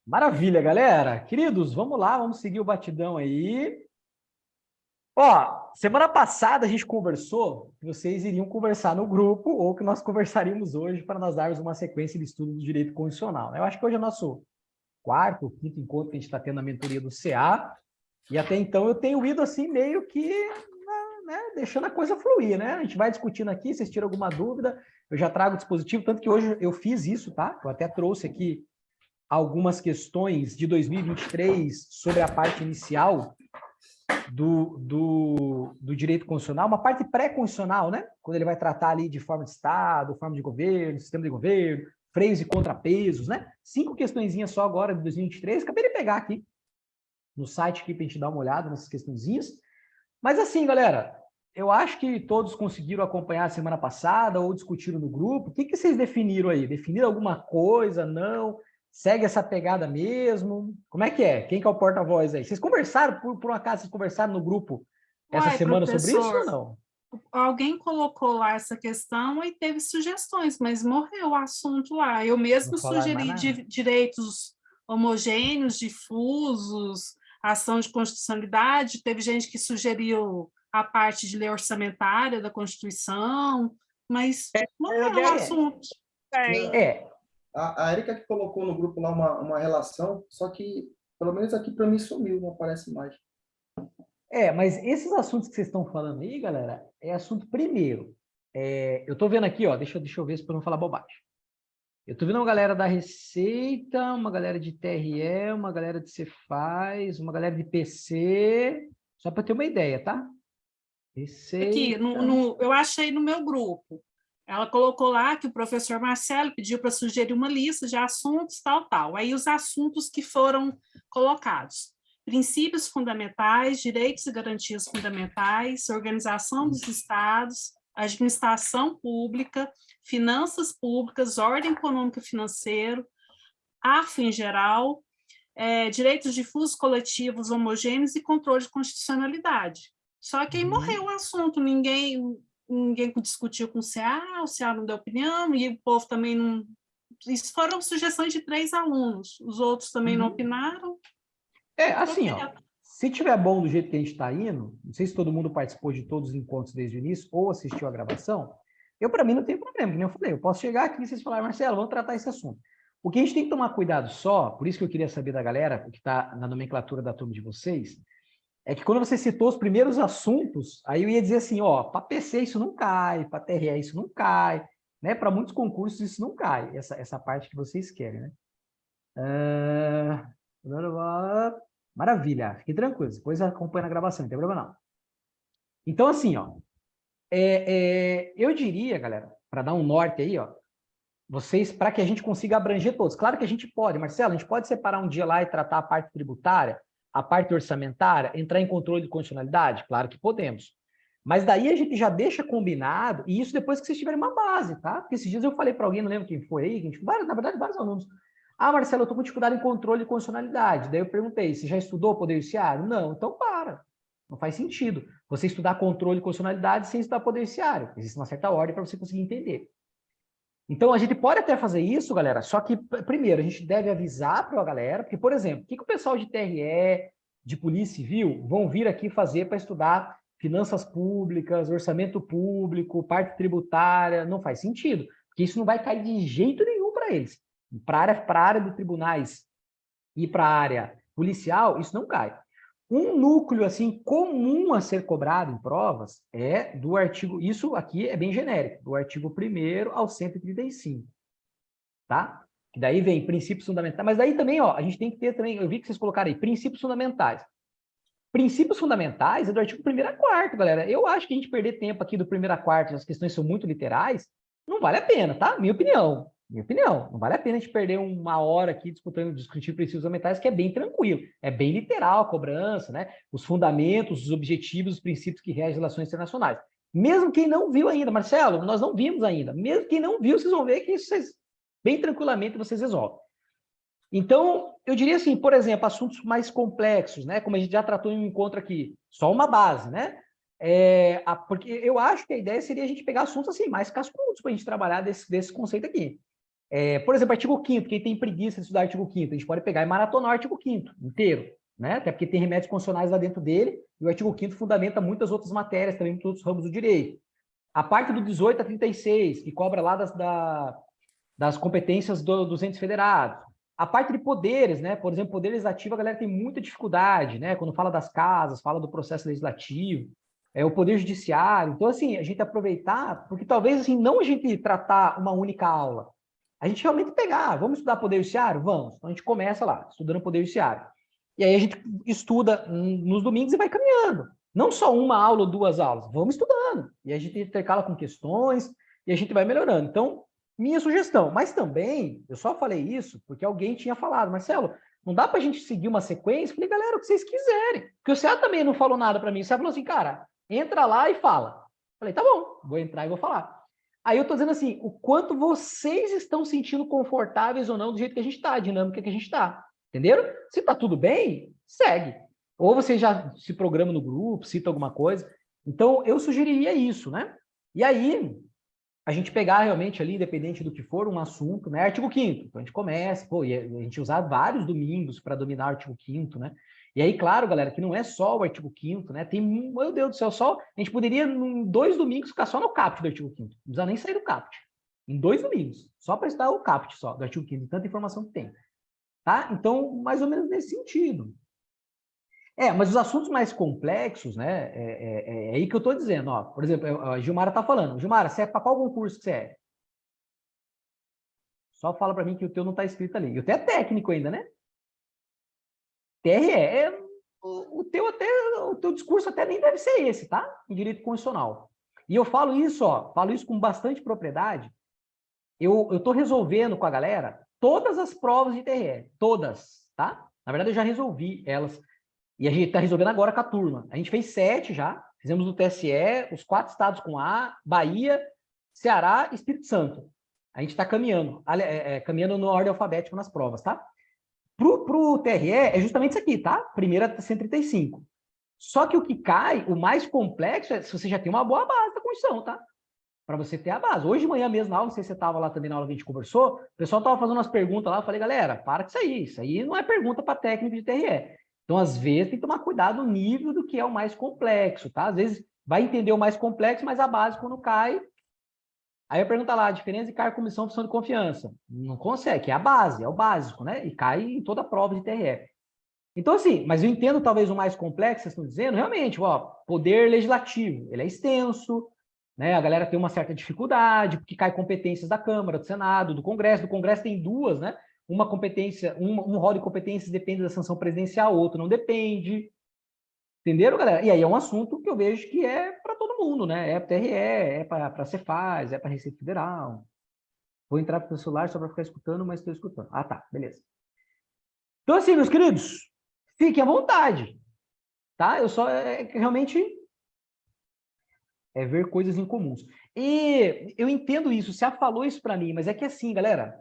Maravilha, galera. Queridos, vamos lá, vamos seguir o batidão aí. Ó, semana passada a gente conversou que vocês iriam conversar no grupo ou que nós conversaríamos hoje para nós darmos uma sequência de estudo do direito constitucional, né? Eu acho que hoje é o nosso quarto, quinto encontro que a gente está tendo na mentoria do CA, e até então eu tenho ido assim meio que, né, deixando a coisa fluir, né? A gente vai discutindo aqui, vocês tiram alguma dúvida, eu já trago o dispositivo, tanto que hoje eu fiz isso, tá? Eu até trouxe aqui algumas questões de 2023 sobre a parte inicial do direito constitucional, uma parte pré-constitucional, né? Quando ele vai tratar ali de forma de Estado, forma de governo, sistema de governo, freios e contrapesos, né? 5 questõezinhas só agora de 2023, acabei de pegar aqui no site aqui para a gente dar uma olhada nessas questõezinhas. Mas assim, galera, eu acho que todos conseguiram acompanhar a semana passada ou discutiram no grupo. O que, que vocês definiram aí? Definiram alguma coisa? Não? Segue essa pegada mesmo? Como é que é? Quem que é o porta-voz aí? Vocês conversaram, por um acaso, vocês conversaram no grupo essa Uai, semana sobre isso ou professor, não? alguém colocou lá essa questão e teve sugestões, mas morreu o assunto lá. Eu Não mesmo falaram mais sugeri nada? direitos homogêneos, difusos, ação de constitucionalidade, teve gente que sugeriu a parte de lei orçamentária da Constituição, mas morreu o É, assunto. é, A Erika que colocou no grupo lá uma relação, só que, pelo menos aqui para mim, sumiu, não aparece mais. mas esses assuntos que vocês estão falando aí, galera, é assunto primeiro. Eu estou vendo aqui, ó, deixa eu ver se para não falar bobagem. Eu estou vendo uma galera da Receita, uma galera de TRE, uma galera de Cefaz, uma galera de PC, só para ter uma ideia, tá? Aqui, Receita. eu achei no meu grupo. Ela colocou lá que o professor Marcelo pediu para sugerir uma lista de assuntos, tal, tal. Aí os assuntos que foram colocados: princípios fundamentais, direitos e garantias fundamentais, organização dos estados, administração pública, finanças públicas, ordem econômica e financeira, ARF em geral, direitos difusos coletivos homogêneos e controle de constitucionalidade. Só que aí morreu o assunto, ninguém discutiu com o CA não deu opinião, e o povo também não. Isso foram sugestões de 3 alunos, os outros também não opinaram. Assim, ó, se tiver bom do jeito que a gente está indo, não sei se todo mundo participou de todos os encontros desde o início ou assistiu a gravação, para mim, não tem problema, que nem eu falei, eu posso chegar aqui e vocês falarem, Marcelo, vamos tratar esse assunto. O que a gente tem que tomar cuidado só, por isso que eu queria saber da galera, que está na nomenclatura da turma de vocês, é que quando você citou os primeiros assuntos, aí eu ia dizer assim, ó, para PC isso não cai, para TRE isso não cai, né? Para muitos concursos isso não cai, essa parte que vocês querem, né? Maravilha, fiquem tranquilos, depois acompanha na gravação, não tem problema não. Então, assim, ó, eu diria, galera, para dar um norte aí, ó, vocês, para que a gente consiga abranger todos. Claro que a gente pode, Marcelo, a gente pode separar um dia lá e tratar a parte tributária, a parte orçamentária, entrar em controle de condicionalidade? Claro que podemos. Mas daí a gente já deixa combinado, e isso depois que vocês tiverem uma base, tá? Porque esses dias eu falei para alguém, não lembro quem foi aí, na verdade, vários alunos. Ah, Marcelo, eu estou com dificuldade em controle de condicionalidade. Daí eu perguntei, você já estudou Poder Judiciário? Não, então para. Não faz sentido você estudar controle de condicionalidade sem estudar Poder Judiciário. Existe uma certa ordem para você conseguir entender. Então, a gente pode até fazer isso, galera, só que, primeiro, a gente deve avisar para a galera, porque, por exemplo, o que o pessoal de TRE, de Polícia Civil, vão vir aqui fazer para estudar finanças públicas, orçamento público, parte tributária? Não faz sentido, porque isso não vai cair de jeito nenhum para eles. Para a área de tribunais e para a área policial, isso não cai. Um núcleo assim comum a ser cobrado em provas é do artigo, isso aqui é bem genérico, do artigo 1º ao 135, tá? Que daí vem princípios fundamentais, mas daí também, ó, a gente tem que ter também, eu vi que vocês colocaram aí, princípios fundamentais. Princípios fundamentais é do artigo 1º a 4º, galera. Eu acho que a gente perder tempo aqui do 1º a 4º, as questões são muito literais, não vale a pena, tá? Minha opinião. Não vale a pena a gente perder uma hora aqui discutindo princípios fundamentais, que é bem tranquilo, é bem literal a cobrança, né? Os fundamentos, os objetivos, os princípios que regem as relações internacionais. Mesmo quem não viu ainda, Marcelo, nós não vimos ainda. Mesmo quem não viu, vocês vão ver que isso bem tranquilamente vocês resolvem. Então, eu diria assim, por exemplo, assuntos mais complexos, né? Como a gente já tratou em um encontro aqui, só uma base, né? Porque eu acho que a ideia seria a gente pegar assuntos assim, mais cascudos para a gente trabalhar desse conceito aqui. Por exemplo, artigo 5º, quem tem preguiça de estudar artigo 5º, a gente pode pegar e maratonar o artigo 5º inteiro, né? Até porque tem remédios constitucionais lá dentro dele, e o artigo 5º fundamenta muitas outras matérias, também muitos outros ramos do direito. A parte do 18 a 36, que cobra lá das competências dos entes federados. A parte de poderes, né? Por exemplo, poder legislativo, a galera tem muita dificuldade, né? Quando fala das casas, fala do processo legislativo, o poder judiciário. Então, assim, a gente aproveitar, porque talvez, assim, não a gente tratar uma única aula, a gente realmente pegar, vamos estudar poder judiciário? Vamos. Então, a gente começa lá, estudando poder judiciário. E aí a gente estuda nos domingos e vai caminhando. Não só uma aula ou 2 aulas, vamos estudando. E a gente intercala com questões e a gente vai melhorando. Então, minha sugestão. Mas também, eu só falei isso porque alguém tinha falado, Marcelo, não dá para a gente seguir uma sequência? Eu falei, galera, o que vocês quiserem. Porque o CA também não falou nada para mim. O CA falou assim, cara, entra lá e fala. Eu falei, tá bom, vou entrar e vou falar. Aí eu tô dizendo assim, o quanto vocês estão sentindo confortáveis ou não do jeito que a gente está, a dinâmica que a gente está. Entenderam? Se tá tudo bem, segue. Ou você já se programa no grupo, cita alguma coisa. Então, eu sugeriria isso, né? E aí, a gente pegar realmente ali, independente do que for, um assunto, né? Artigo 5º. Então, a gente começa, e a gente usar vários domingos para dominar o artigo 5º, né? E aí, claro, galera, que não é só o artigo 5º, né? Tem, meu Deus do céu, a gente poderia, em 2 domingos, ficar só no caput do artigo 5º. Não precisa nem sair do caput. Em 2 domingos. Só para estudar o caput só, do artigo 5º, tanta informação que tem. Tá? Então, mais ou menos nesse sentido. Mas os assuntos mais complexos, né? É aí que eu estou dizendo, ó. Por exemplo, a Gilmara está falando. Gilmara, você é para qual concurso que você é? Só fala para mim que o teu não está escrito ali. E o teu é técnico ainda, né? TRE. O teu discurso até nem deve ser esse, tá? Em direito constitucional. E eu falo isso, ó. Falo isso com bastante propriedade. Eu estou resolvendo com a galera todas as provas de TRE. Todas, tá? Na verdade, eu já resolvi elas. E a gente está resolvendo agora com a turma. A gente fez 7 já, fizemos no TSE, os 4 estados com A, Bahia, Ceará e Espírito Santo. A gente está caminhando, caminhando na ordem alfabética nas provas, tá? Pro TRE é justamente isso aqui, tá? Primeira 135. Só que o que cai, o mais complexo, é se você já tem uma boa base da Constituição, tá? Para você ter a base. Hoje de manhã mesmo, na aula, não sei se você estava lá também na aula que a gente conversou, o pessoal estava fazendo umas perguntas lá, eu falei, galera, para com isso aí não é pergunta para técnico de TRE. Então, às vezes, tem que tomar cuidado no nível do que é o mais complexo, tá? Às vezes, vai entender o mais complexo, mas a base, quando cai... Aí eu pergunto lá, a diferença de cargo, comissão, função de confiança. Não consegue, é a base, é o básico, né? E cai em toda a prova de TRE. Então, assim, mas eu entendo talvez o mais complexo, vocês estão dizendo, realmente, ó, poder legislativo, ele é extenso, né? A galera tem uma certa dificuldade, porque cai competências da Câmara, do Senado, do Congresso tem 2, né? Uma competência, um rol de competências depende da sanção presidencial, outro não depende. Entenderam, galera? E aí é um assunto que eu vejo que é para todo mundo, né? É para TRE, é para a Cefaz, é para a Receita Federal. Vou entrar para o celular só para ficar escutando, mas estou escutando. Ah, tá, beleza. Então, assim, meus queridos, fiquem à vontade, tá? Eu só realmente ver coisas incomuns. E eu entendo isso, você já falou isso para mim, mas é que assim, galera,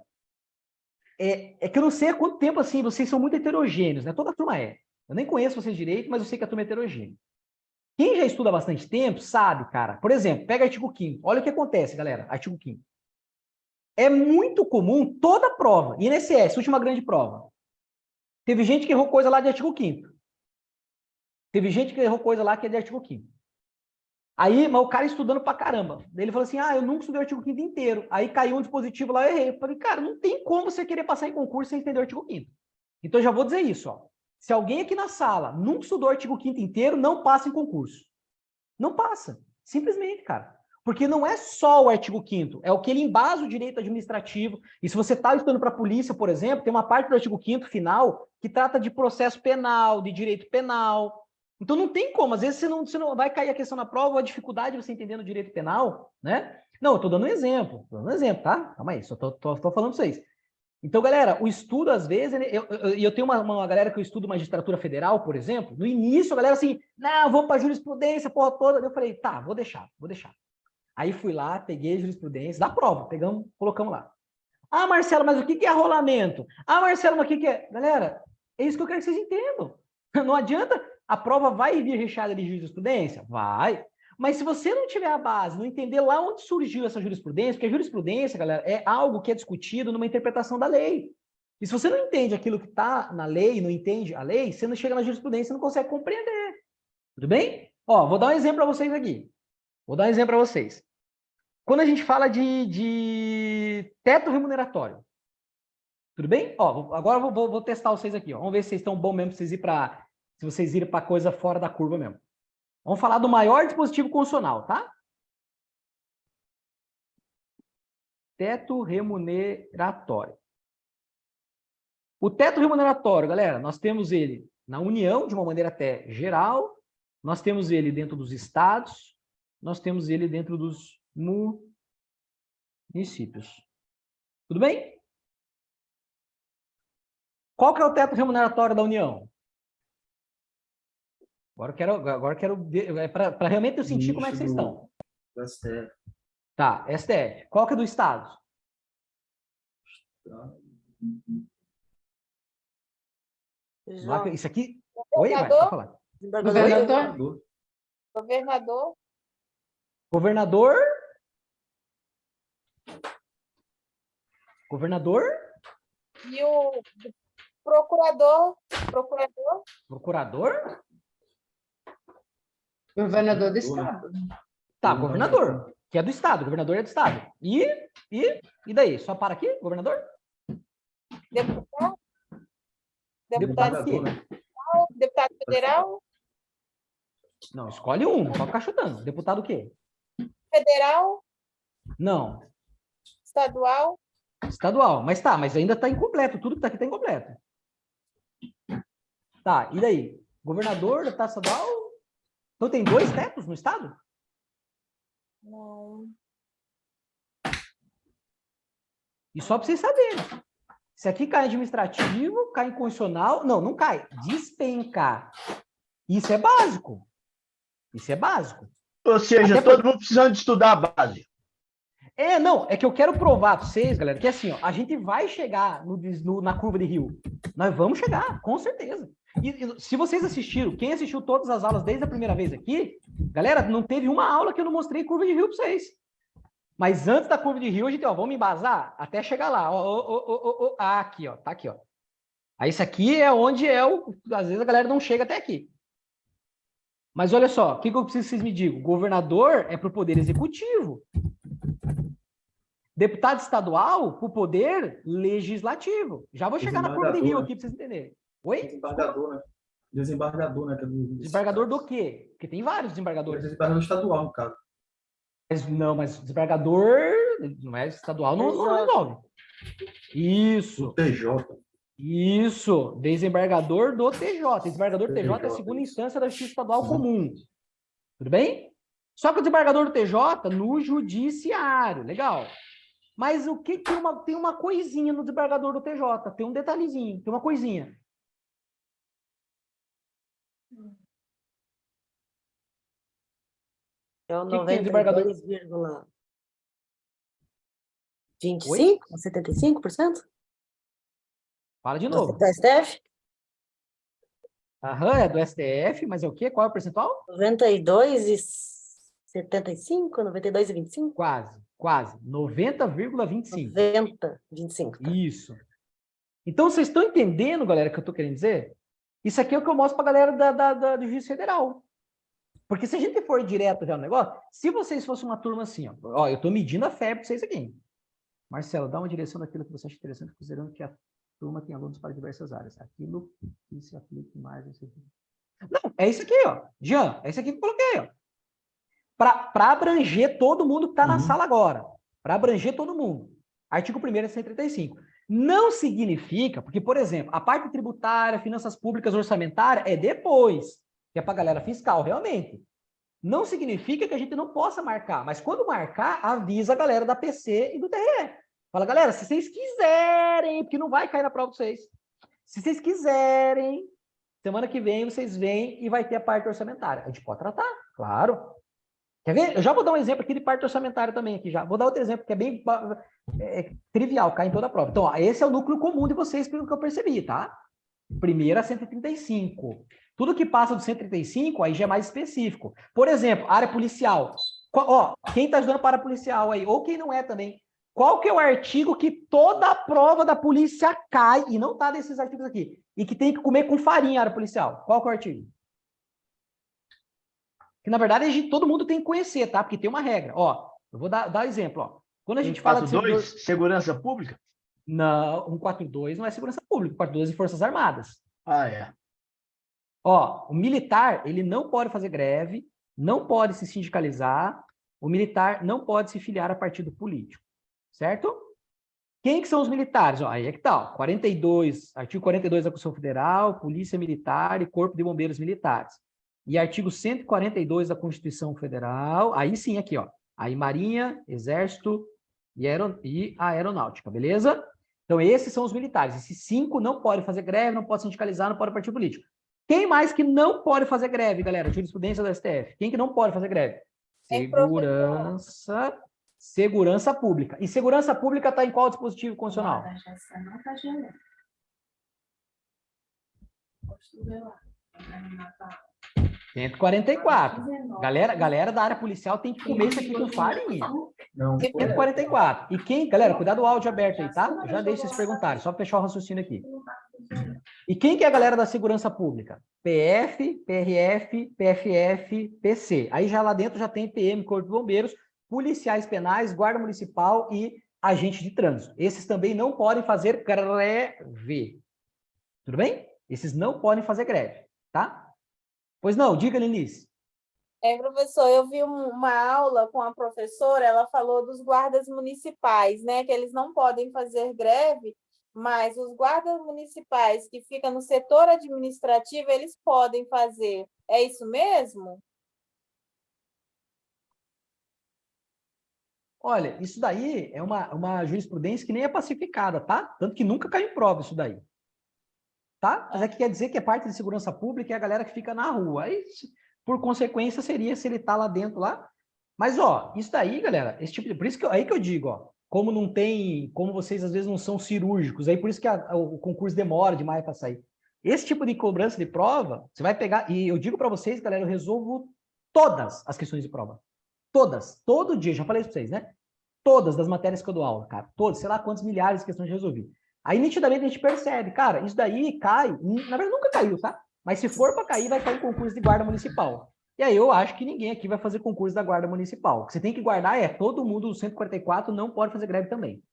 é que eu não sei há quanto tempo, assim, vocês são muito heterogêneos, né? Toda a turma é. Eu nem conheço vocês direito, mas eu sei que a turma é heterogênea. Quem já estuda há bastante tempo sabe, cara. Por exemplo, pega artigo 5º. Olha o que acontece, galera. Artigo 5º. É muito comum toda prova, INSS, última grande prova. Teve gente que errou coisa lá de artigo 5º. Teve gente que errou coisa lá que é de artigo 5º. Aí, mas o cara estudando pra caramba. Daí ele falou assim, eu nunca estudei o artigo 5º inteiro. Aí caiu um dispositivo lá, eu errei. Eu falei, cara, não tem como você querer passar em concurso sem entender o artigo 5º. Então, eu já vou dizer isso, ó. Se alguém aqui na sala nunca estudou o artigo 5º inteiro, não passa em concurso. Não passa. Simplesmente, cara. Porque não é só o artigo 5º, é o que ele embasa o direito administrativo. E se você está estudando para a polícia, por exemplo, tem uma parte do artigo 5º final que trata de processo penal, de direito penal. Então não tem como, às vezes você não vai cair a questão na prova, a dificuldade de você entender o direito penal, né? Não, eu estou dando um exemplo, tá? Calma aí, só estou falando para vocês. Então, galera, o estudo, às vezes, eu tenho uma galera que eu estudo magistratura federal, por exemplo, no início a galera assim, não, vamos para jurisprudência, porra toda. Eu falei, tá, vou deixar. Aí fui lá, peguei jurisprudência, da prova, pegamos, colocamos lá. Ah, Marcelo, mas o que é rolamento? Ah, Marcelo, mas o que é... Galera, é isso que eu quero que vocês entendam. Não adianta, a prova vai vir recheada de jurisprudência? Vai. Mas se você não tiver a base, não entender lá onde surgiu essa jurisprudência, porque a jurisprudência, galera, é algo que é discutido numa interpretação da lei. E se você não entende aquilo que está na lei, não entende a lei, você não chega na jurisprudência e não consegue compreender. Tudo bem? Ó, vou dar um exemplo para vocês aqui. Vou dar um exemplo para vocês. Quando a gente fala de teto remuneratório, tudo bem? Ó, agora eu vou testar vocês aqui. Ó. Vamos ver se vocês estão bons mesmo, se vocês irem para coisa fora da curva mesmo. Vamos falar do maior dispositivo constitucional, tá? Teto remuneratório. O teto remuneratório, galera, nós temos ele na União, de uma maneira até geral, nós temos ele dentro dos estados, nós temos ele dentro dos municípios. Tudo bem? Qual que é o teto remuneratório da União? Agora eu quero para realmente eu sentir como é que vocês estão. STF. Tá, STF. Qual que é do Estado? Isso aqui... Oi, vai, pode falar. Governador. Governador. Governador. Governador. E o procurador. Procurador. Procurador. Governador do estado. Tá, governador, que é do estado. Governador é do estado. E daí? Só para aqui, governador? Deputado. Deputado Deputado aqui. federal. Deputado federal. Não, escolhe um, não pode ficar chutando. Deputado o quê? Federal. Não, Estadual. estadual. Mas ainda está incompleto. Tudo que está aqui está incompleto. Tá, e daí? Governador, deputado estadual? Então tem 2 tetos no estado? Não. E só para vocês saberem. Se aqui cai administrativo, cai em constitucional. Não, não cai. Despencar. Isso é básico. Isso é básico. Ou seja, todo mundo precisando de estudar a base. Não, é que eu quero provar para vocês, galera, que assim, ó, a gente vai chegar na curva de Rio. Nós vamos chegar, com certeza. E se vocês assistiram, quem assistiu todas as aulas desde a primeira vez aqui, galera, não teve uma aula que eu não mostrei curva de Rio para vocês. Mas antes da curva de Rio, a gente, ó, vamos embasar até chegar lá. Aqui, ó, tá aqui, ó. Aí isso aqui é onde às vezes a galera não chega até aqui. Mas olha só, o que eu preciso que vocês me digam? Governador é para o poder executivo. Deputado estadual para o poder legislativo. Já vou chegar na curva de Rio aqui para vocês entenderem. Oi? Desembargador, né? Desembargador, né? Desembargador do quê? Porque tem vários desembargadores. Desembargador estadual, no caso. Mas desembargador não é estadual, não resolve. Isso. O TJ. Isso. Desembargador do TJ. Desembargador do TJ é a segunda instância da Justiça Estadual Comum. Tudo bem? Só que o desembargador do TJ no judiciário. Legal. Mas o que tem uma coisinha no desembargador do TJ? Tem um detalhezinho, tem uma coisinha. É o Que tem o desembargador? 92,25%? 75%? Fala de novo. Da STF? Aham, é do STF, mas é o quê? Qual é o percentual? 92,75%? 92,25%? Quase. 90,25%. 90,25%. Isso. Então, vocês estão entendendo, galera, o que eu estou querendo dizer? Isso aqui é o que eu mostro para a galera do Juízo Federal. Porque se a gente for direto já no negócio, se vocês fossem uma turma assim, ó, eu estou medindo a febre para vocês aqui. Marcelo, dá uma direção daquilo que você acha interessante, considerando que a turma tem alunos para diversas áreas. Aquilo que se aplique mais. Não, é isso aqui, ó. Jean, é isso aqui que eu coloquei, ó. Para abranger todo mundo que está na sala agora. Para abranger todo mundo. Artigo 1º é 135. Não significa, porque, por exemplo, a parte tributária, finanças públicas, orçamentária, é depois, que é para a galera fiscal, realmente. Não significa que a gente não possa marcar, mas quando marcar, avisa a galera da PC e do TRE. Fala, galera, se vocês quiserem, porque não vai cair na prova de vocês, se vocês quiserem, semana que vem vocês vêm e vai ter a parte orçamentária. A gente pode tratar, claro. Quer ver? Eu já vou dar um exemplo aqui de parte orçamentária também aqui já. Vou dar outro exemplo que é bem trivial, cai em toda a prova. Então, ó, esse é o núcleo comum de vocês, pelo que eu percebi, tá? Primeiro a 135. Tudo que passa do 135, aí já é mais específico. Por exemplo, área policial. Quem está estudando para policial aí, ou quem não é também, qual que é o artigo que toda a prova da polícia cai, e não está desses artigos aqui, e que tem que comer com farinha a área policial? Qual que é o artigo? Que, na verdade, todo mundo tem que conhecer, tá? Porque tem uma regra. Eu vou dar exemplo. Quando a gente fala de 142, segurança pública? Não, 142 não é segurança pública, 142 é Forças Armadas. Ah, é. O militar, ele não pode fazer greve, não pode se sindicalizar, o militar não pode se filiar a partido político, certo? Quem que são os militares? Aí é que tá, 42, artigo 42 da Constituição Federal, Polícia Militar e Corpo de Bombeiros Militares. E artigo 142 da Constituição Federal, aí sim, aqui, aí Marinha, Exército e a Aeronáutica, beleza? Então, esses são os militares. Esses 5 não podem fazer greve, não podem sindicalizar, não podem partido político. Quem mais que não pode fazer greve, galera? Jurisprudência do STF. Quem que não pode fazer greve? Segurança pública. E segurança pública está em qual dispositivo constitucional? 144. Galera da área policial tem que comer isso aqui com farinha. 144. E quem, galera, cuidado do áudio aberto aí, tá? Eu já deixo vocês perguntarem, só para fechar o raciocínio aqui. E quem que é a galera da segurança pública? PF, PRF, PFF, PC. Aí já lá dentro já tem PM, Corpo de Bombeiros, policiais penais, guarda municipal e agente de trânsito. Esses também não podem fazer greve. Tudo bem? Esses não podem fazer greve, tá? Pois não, diga, Lenice. Professor, eu vi uma aula com a professora, ela falou dos guardas municipais, né? Que eles não podem fazer greve, mas os guardas municipais que ficam no setor administrativo, eles podem fazer. É isso mesmo? Olha, isso daí é uma jurisprudência que nem é pacificada, tá? Tanto que nunca caiu em prova isso daí. Tá? Mas é que quer dizer que é parte de segurança pública e a galera que fica na rua. Aí, por consequência, seria se ele tá lá dentro, lá. Mas, isso daí, galera, esse tipo de... Por isso que aí que eu digo, como não tem... Como vocês, às vezes, não são cirúrgicos, aí por isso que o concurso demora demais para sair. Esse tipo de cobrança de prova, você vai pegar... E eu digo para vocês, galera, eu resolvo todas as questões de prova. Todas. Todo dia, já falei isso para vocês, né? Todas das matérias que eu dou aula, cara. Todas. Sei lá quantas milhares de questões eu resolvi. Aí, nitidamente, a gente percebe, cara, isso daí cai, na verdade nunca caiu, tá? Mas se for para cair, vai cair em concurso de guarda municipal. E aí eu acho que ninguém aqui vai fazer concurso da guarda municipal. O que você tem que guardar todo mundo do 144 não pode fazer greve também.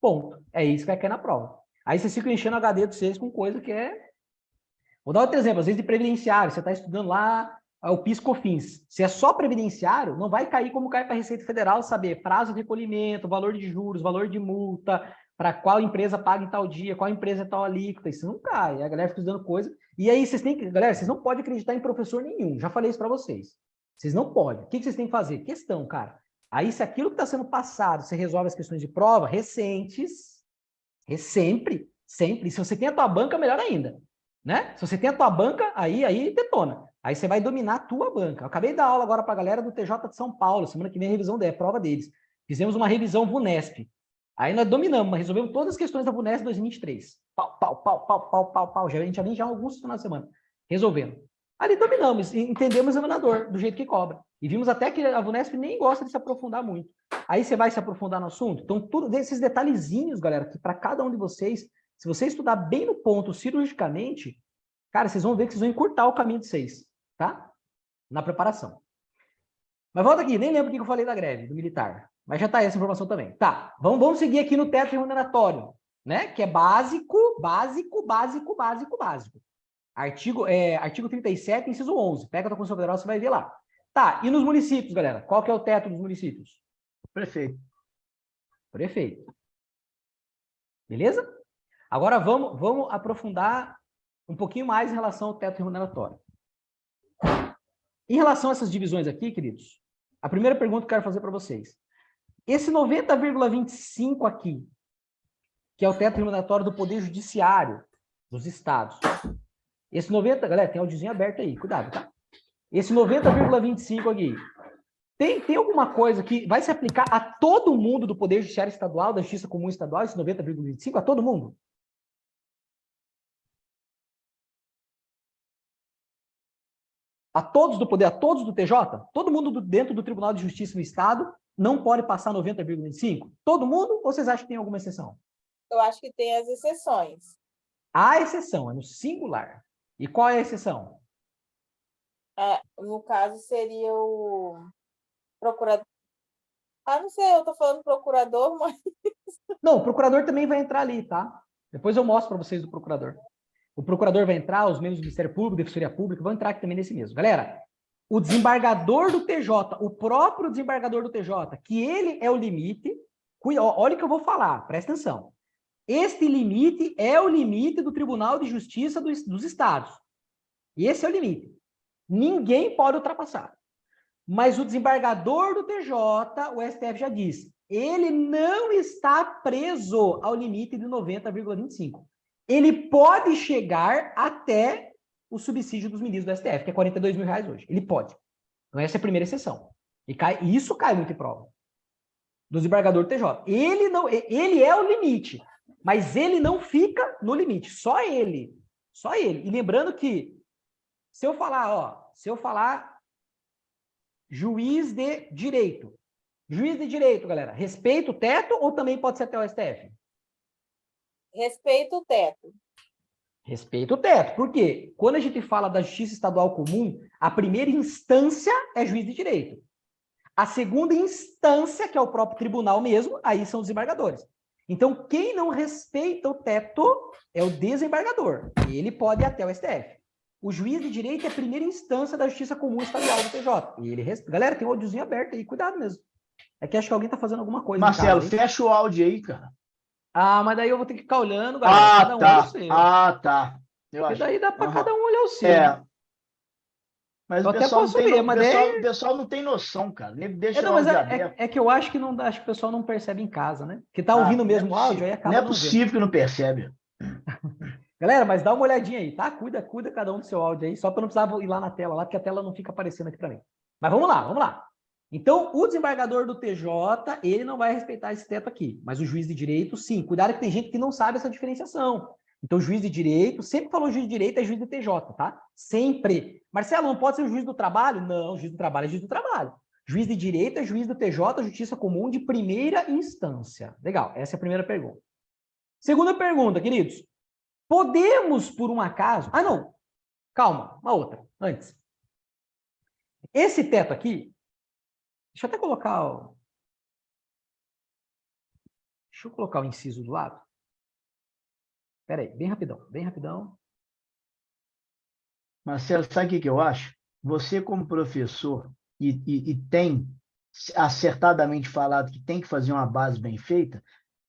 Ponto. É isso que vai cair na prova. Aí vocês ficam enchendo o HD de vocês com coisa que é... Vou dar outro exemplo, às vezes de previdenciário, você está estudando lá o PIS/COFINS. Se é só previdenciário, não vai cair como cai para a Receita Federal, saber prazo de recolhimento, valor de juros, valor de multa, para qual empresa paga em tal dia, qual empresa é tal alíquota, isso não cai, a galera fica estudando coisa, e aí vocês têm que, galera, vocês não podem acreditar em professor nenhum, já falei isso para vocês, vocês não podem, o que vocês têm que fazer? Questão, cara, aí se aquilo que está sendo passado, você resolve as questões de prova recentes, sempre, se você tem a tua banca, melhor ainda, né? Se você tem a tua banca, aí detona, aí você vai dominar a tua banca. Eu acabei de dar aula agora para a galera do TJ de São Paulo, semana que vem a revisão é prova deles, fizemos uma revisão VUNESP. Aí nós dominamos, resolvemos todas as questões da VUNESP 2023. Pau. A gente já vem alguns finais de semana. Resolvendo. Ali dominamos, entendemos o examinador, do jeito que cobra. E vimos até que a VUNESP nem gosta de se aprofundar muito. Aí você vai se aprofundar no assunto? Então, todos esses detalhezinhos, galera, que para cada um de vocês, se você estudar bem no ponto, cirurgicamente, cara, vocês vão ver que vocês vão encurtar o caminho de vocês, tá? Na preparação. Mas volta aqui, nem lembro o que eu falei da greve, do militar. Mas já está essa informação também. Tá, vamos seguir aqui no teto remuneratório, né? Que é básico. Artigo 37, inciso 11. Pega a tua Constituição Federal, você vai ver lá. Tá, e nos municípios, galera? Qual que é o teto dos municípios? Prefeito. Beleza? Agora vamos aprofundar um pouquinho mais em relação ao teto remuneratório. Em relação a essas divisões aqui, queridos, a primeira pergunta que eu quero fazer para vocês. Esse 90,25 aqui, que é o teto remuneratório do Poder Judiciário dos Estados. Esse 90, galera, tem áudiozinho aberto aí, cuidado, tá? Esse 90,25 aqui, tem alguma coisa que vai se aplicar a todo mundo do Poder Judiciário Estadual, da Justiça Comum Estadual, esse 90,25, a todo mundo? A todos do poder, a todos do TJ? Todo mundo dentro do Tribunal de Justiça do Estado não pode passar 90,25? Todo mundo? Ou vocês acham que tem alguma exceção? Eu acho que tem as exceções. Há exceção, é no singular. E qual é a exceção? No caso, seria o procurador. Ah, não sei, eu estou falando procurador, mas... Não, o procurador também vai entrar ali, tá? Depois eu mostro para vocês do procurador. O procurador vai entrar, os membros do Ministério Público, Defensoria Pública, vão entrar aqui também nesse mesmo. Galera, o desembargador do TJ, o próprio desembargador do TJ, que ele é o limite, olha o que eu vou falar, presta atenção. Este limite é o limite do Tribunal de Justiça dos Estados. E esse é o limite. Ninguém pode ultrapassar. Mas o desembargador do TJ, o STF já disse, ele não está preso ao limite de 90,25. Ele pode chegar até o subsídio dos ministros do STF, que é R$42 mil hoje. Ele pode. Então, essa é a primeira exceção. E isso cai muito em prova. Do desembargador do TJ. Ele é o limite, mas ele não fica no limite. Só ele. Só ele. E lembrando que, se eu falar juiz de direito. Juiz de direito, galera. Respeita o teto ou também pode ser até o STF? Respeita o teto. Respeita o teto. Por quê? Quando a gente fala da justiça estadual comum, a primeira instância é juiz de direito. A segunda instância, que é o próprio tribunal mesmo, aí são os desembargadores. Então, quem não respeita o teto é o desembargador. Ele pode ir até o STF. O juiz de direito é a primeira instância da justiça comum estadual do TJ. Galera, tem o áudiozinho aberto aí, cuidado mesmo. É que acho que alguém está fazendo alguma coisa. Marcelo, fecha o áudio aí, cara. Ah, mas daí eu vou ter que ficar olhando, galera. Cada um olha o seu. Tá. E daí dá para cada um olhar o seu. Mas eu o pessoal, até posso ver, mas o pessoal não tem noção, cara. Deixa não, mas é que eu acho que não acho que o pessoal não percebe em casa, né? Que tá ouvindo o mesmo áudio, aí acaba não é possível que não percebe. Galera, mas dá uma olhadinha aí, tá? Cuida cada um do seu áudio aí, só para não precisar ir lá na tela, lá, porque a tela não fica aparecendo aqui para mim. Mas vamos lá. Então, o desembargador do TJ, ele não vai respeitar esse teto aqui, mas o juiz de direito, sim. Cuidado que tem gente que não sabe essa diferenciação. Então, o juiz de direito, sempre falou juiz de direito é juiz do TJ, tá? Sempre. Marcelo, não pode ser o juiz do trabalho? Não, o juiz do trabalho é juiz do trabalho. Juiz de direito é juiz do TJ, Justiça Comum de primeira instância. Legal, essa é a primeira pergunta. Segunda pergunta, queridos. Podemos, por um acaso... Ah, não. Calma, uma outra, antes. Esse teto aqui... Deixa eu até colocar... Deixa eu colocar o inciso do lado. Espera aí, bem rapidão. Marcelo, sabe o que eu acho? Você, como professor, e tem acertadamente falado que tem que fazer uma base bem feita,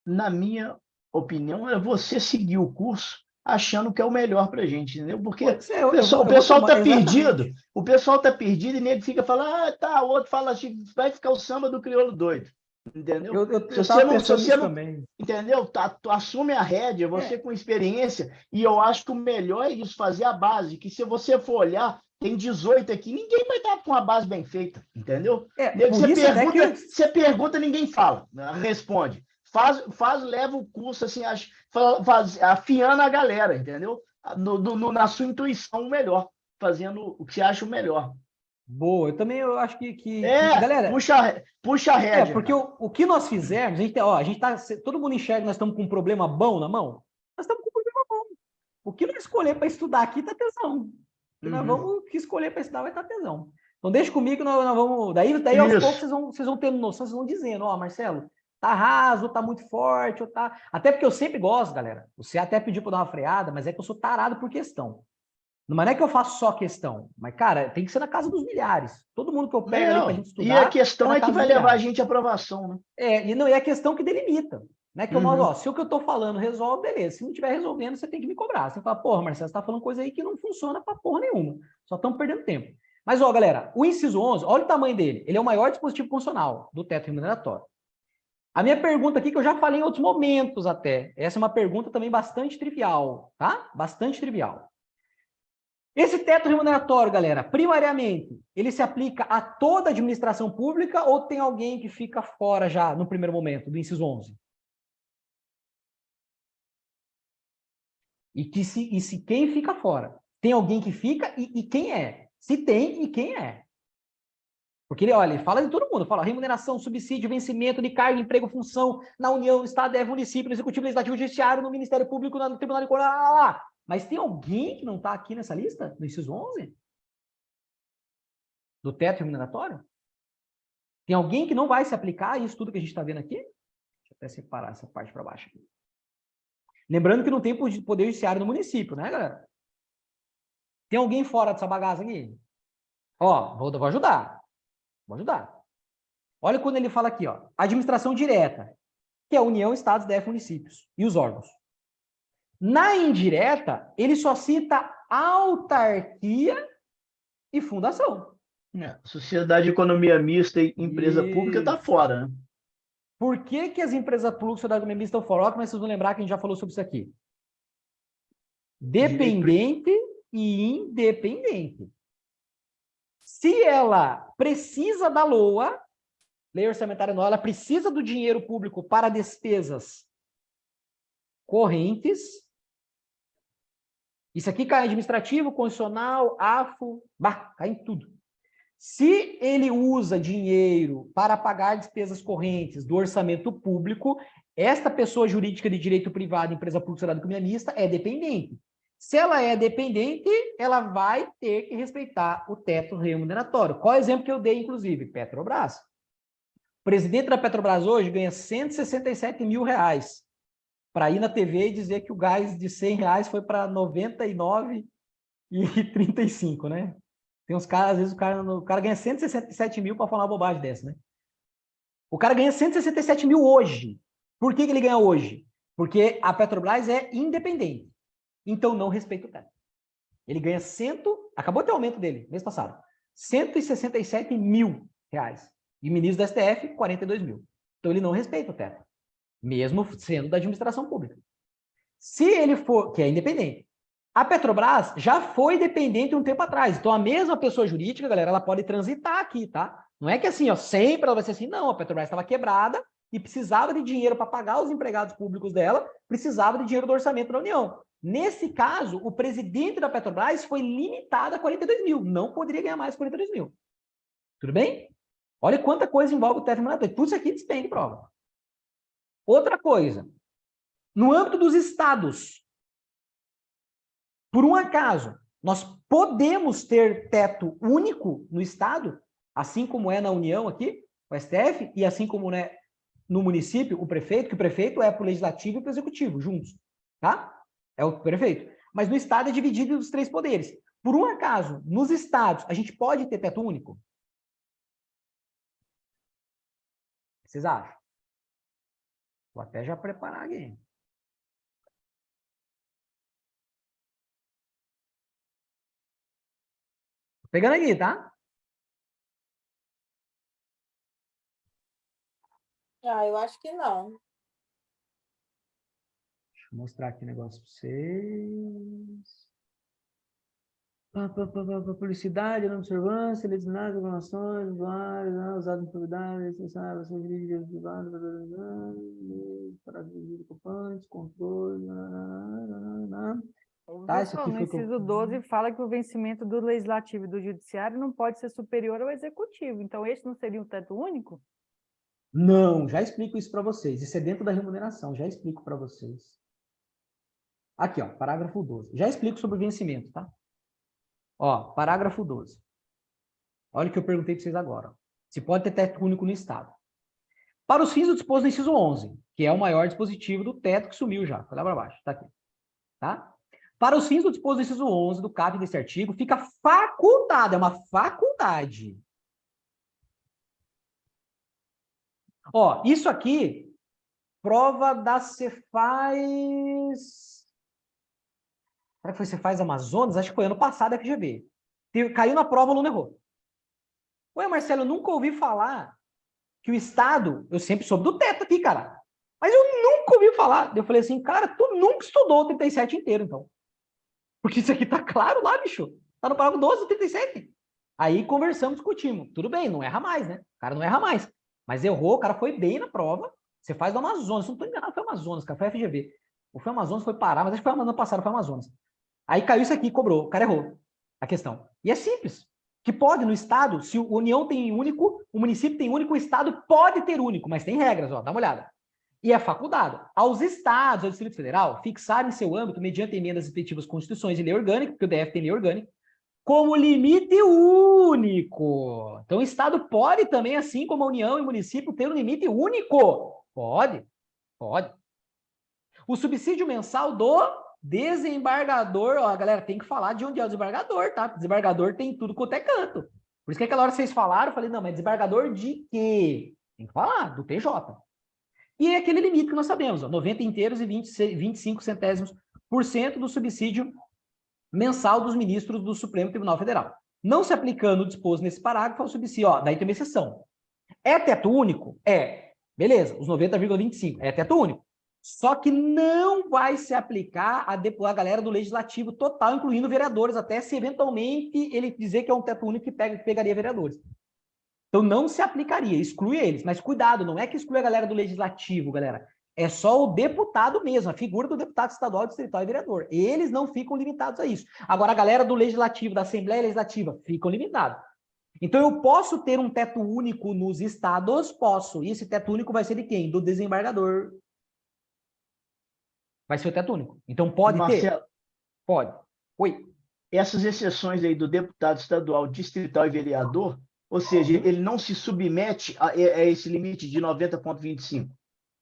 na minha opinião, é você seguir o curso achando que é o melhor para a gente, entendeu? Porque o pessoal está perdido. O pessoal está perdido e nego fica falando, o outro fala assim, vai ficar o samba do crioulo doido. Entendeu? Se você não também. Entendeu? Tu assume a rédea, você com experiência, e eu acho que o melhor é isso, fazer a base, que se você for olhar, tem 18 aqui, ninguém vai estar com a base bem feita, entendeu? Você pergunta, ninguém fala, responde. Leva o curso assim, afiando a galera, entendeu? Na sua intuição, o melhor, fazendo o que você acha o melhor. Boa, eu acho que galera, puxa a rédea. Porque o que nós fizermos, a gente tá, todo mundo enxerga que nós estamos com um problema bom na mão, nós estamos com um problema bom. O que nós escolher para estudar aqui está tesão. Nós vamos escolher para estudar vai estar tesão. Então deixa comigo, nós vamos, daí aos poucos vocês vão tendo noção, vocês vão dizendo, Marcelo, tá raso, tá muito forte, até porque eu sempre gosto, galera, você até pediu para dar uma freada, mas é que eu sou tarado por questão. Não é que eu faço só questão, mas, cara, tem que ser na casa dos milhares. Todo mundo que eu pego ali pra gente estudar... E a questão é que vai levar a gente à aprovação, né? E a questão que delimita. Né? Que se o que eu tô falando resolve, beleza. Se não estiver resolvendo, você tem que me cobrar. Você fala, porra, Marcelo, você tá falando coisa aí que não funciona pra porra nenhuma. Só estamos perdendo tempo. Mas, galera, o inciso 11, olha o tamanho dele. Ele é o maior dispositivo constitucional do teto remuneratório. A minha pergunta aqui, que eu já falei em outros momentos até, essa é uma pergunta também bastante trivial, tá? Bastante trivial. Esse teto remuneratório, galera, primariamente, ele se aplica a toda a administração pública ou tem alguém que fica fora já no primeiro momento, do inciso 11? E se quem fica fora? Tem alguém que fica e quem é? Se tem e quem é. Porque ele, olha, ele fala de todo mundo, fala remuneração, subsídio, vencimento de cargo, emprego, função, na União, no Estado, DF, município, no Executivo, Legislativo, Judiciário, no Ministério Público, no Tribunal de Contas, Mas tem alguém que não está aqui nessa lista, no inciso 11? Do teto remuneratório? Tem alguém que não vai se aplicar a isso tudo que a gente está vendo aqui? Deixa eu até separar essa parte para baixo aqui. Lembrando que não tem poder judiciário no município, né, galera? Tem alguém fora dessa bagaça aqui? Ó, vou ajudar. Vou ajudar. Olha quando ele fala aqui, ó, administração direta, que é a União, Estados, DF, municípios e os órgãos. Na indireta, ele só cita autarquia e fundação. Sociedade de economia mista e empresa pública está fora, né? Por que as empresas públicas e sociedade de economia mista estão fora? Mas vocês vão lembrar que a gente já falou sobre isso aqui. Dependente e independente. Se ela precisa da LOA, lei orçamentária anual, ela precisa do dinheiro público para despesas correntes. Isso aqui cai em administrativo, constitucional, AFO, cai em tudo. Se ele usa dinheiro para pagar despesas correntes do orçamento público, esta pessoa jurídica de direito privado, empresa pública, sociedade de economia mista, é dependente. Se ela é dependente, ela vai ter que respeitar o teto remuneratório. Qual é o exemplo que eu dei, inclusive? Petrobras. O presidente da Petrobras hoje ganha R$167 mil para ir na TV e dizer que o gás de R$100 foi para R$ 99,35, né? Tem uns caras, às vezes o cara ganha 167 mil para falar uma bobagem dessa, né? O cara ganha 167 mil hoje. Por que ele ganha hoje? Porque a Petrobras é independente. Então, não respeita o teto. Ele ganha acabou de ter aumento dele, mês passado, R$167 mil. E o ministro da STF, 42 mil. Então, ele não respeita o teto, mesmo sendo da administração pública. Se ele for, que é independente, a Petrobras já foi dependente um tempo atrás. Então, a mesma pessoa jurídica, galera, ela pode transitar aqui, tá? Não é que assim, ó, sempre ela vai ser assim, não, a Petrobras estava quebrada e precisava de dinheiro para pagar os empregados públicos dela, precisava de dinheiro do orçamento da União. Nesse caso, o presidente da Petrobras foi limitado a 42 mil. Não poderia ganhar mais 42 mil. Tudo bem? Olha quanta coisa envolve o teto remuneratório. Tudo isso aqui despende prova. Outra coisa. No âmbito dos estados, por um acaso, nós podemos ter teto único no estado, assim como é na União aqui, o STF, e assim como é no município, o prefeito, que o prefeito é para o legislativo e para o executivo, juntos. Tá? É o prefeito. Mas no estado é dividido os três poderes. Por um acaso, nos estados, a gente pode ter teto único? O que vocês acham? Vou até já preparar aqui. Tô pegando aqui, tá? Eu acho que não. Vou mostrar aqui o negócio para vocês. Publicidade, não observância, legislação, informações, usuários, usado em propriedade, necessário, ação jurídica privada, para reduzir ocupantes, controle. Tá, isso aqui No foi inciso 12 fala que o vencimento do legislativo e do judiciário não pode ser superior ao executivo. Então, esse não seria um teto único? Não, já explico isso para vocês. Isso é dentro da remuneração, já explico para vocês. Aqui, ó, parágrafo 12. Já explico sobre o vencimento, tá? Ó, parágrafo 12. Olha o que eu perguntei para vocês agora. Se pode ter teto único no Estado. Para os fins do disposto no inciso 11, que é o maior dispositivo do teto que sumiu já. Foi lá para baixo, tá aqui. Tá? Para os fins do disposto no inciso 11 do caput desse artigo, fica facultado, é uma faculdade. Ó, isso aqui, prova da Cefaz... Será que foi Cefaz Amazonas? Acho que foi ano passado a FGV. Caiu na prova, o aluno errou. Ué, Marcelo, eu nunca ouvi falar que o Estado... Eu sempre soube do teto aqui, cara. Mas eu nunca ouvi falar. Eu falei assim, cara, tu nunca estudou o 37 inteiro, então. Porque isso aqui tá claro lá, bicho. Tá no parágrafo 12 do 37. Aí conversamos, discutimos. Tudo bem, não erra mais, né? O cara não erra mais. Mas errou, o cara foi bem na prova. Você faz do Amazonas. Não tô enganado, foi Amazonas, cara. Foi FGV. Ou foi Amazonas, foi Pará, mas acho que foi ano passado, foi Amazonas. Aí caiu isso aqui, cobrou. O cara errou a questão. E é simples. Que pode no Estado, se a União tem único, o município tem único, o Estado pode ter único, mas tem regras, ó, dá uma olhada. E é facultado aos Estados, ao Distrito Federal, fixarem seu âmbito mediante emendas respectivas Constituições e lei orgânica, porque o DF tem lei orgânica, como limite único. Então, o Estado pode também, assim como a União e o município, ter um limite único. Pode. O subsídio mensal do desembargador, ó, galera, tem que falar de onde é o desembargador, tá? Desembargador tem tudo quanto é canto. Por isso que aquela hora vocês falaram, eu falei, não, mas desembargador de quê? Tem que falar, do TJ. E é aquele limite que nós sabemos, ó, 90 inteiros e 25 centésimos por cento do subsídio mensal dos ministros do Supremo Tribunal Federal. Não se aplicando o disposto nesse parágrafo ao subsídio, ó, daí tem uma exceção. É teto único? É. Beleza, os 90,25 é teto único. Só que não vai se aplicar a galera do legislativo total, incluindo vereadores, até se eventualmente ele dizer que é um teto único que pegaria vereadores. Então não se aplicaria, exclui eles. Mas cuidado, não é que exclui a galera do legislativo, galera. É só o deputado mesmo, a figura do deputado estadual, distrital e vereador. Eles não ficam limitados a isso. Agora, a galera do legislativo, da Assembleia Legislativa, ficam limitados. Então, eu posso ter um teto único nos estados? Posso. E esse teto único vai ser de quem? Do desembargador. Vai ser o teto único. Então, pode Marcelo, ter? Pode. Oi. essas exceções aí do deputado estadual, distrital e vereador, ou seja, ele não se submete a esse limite de 90,25.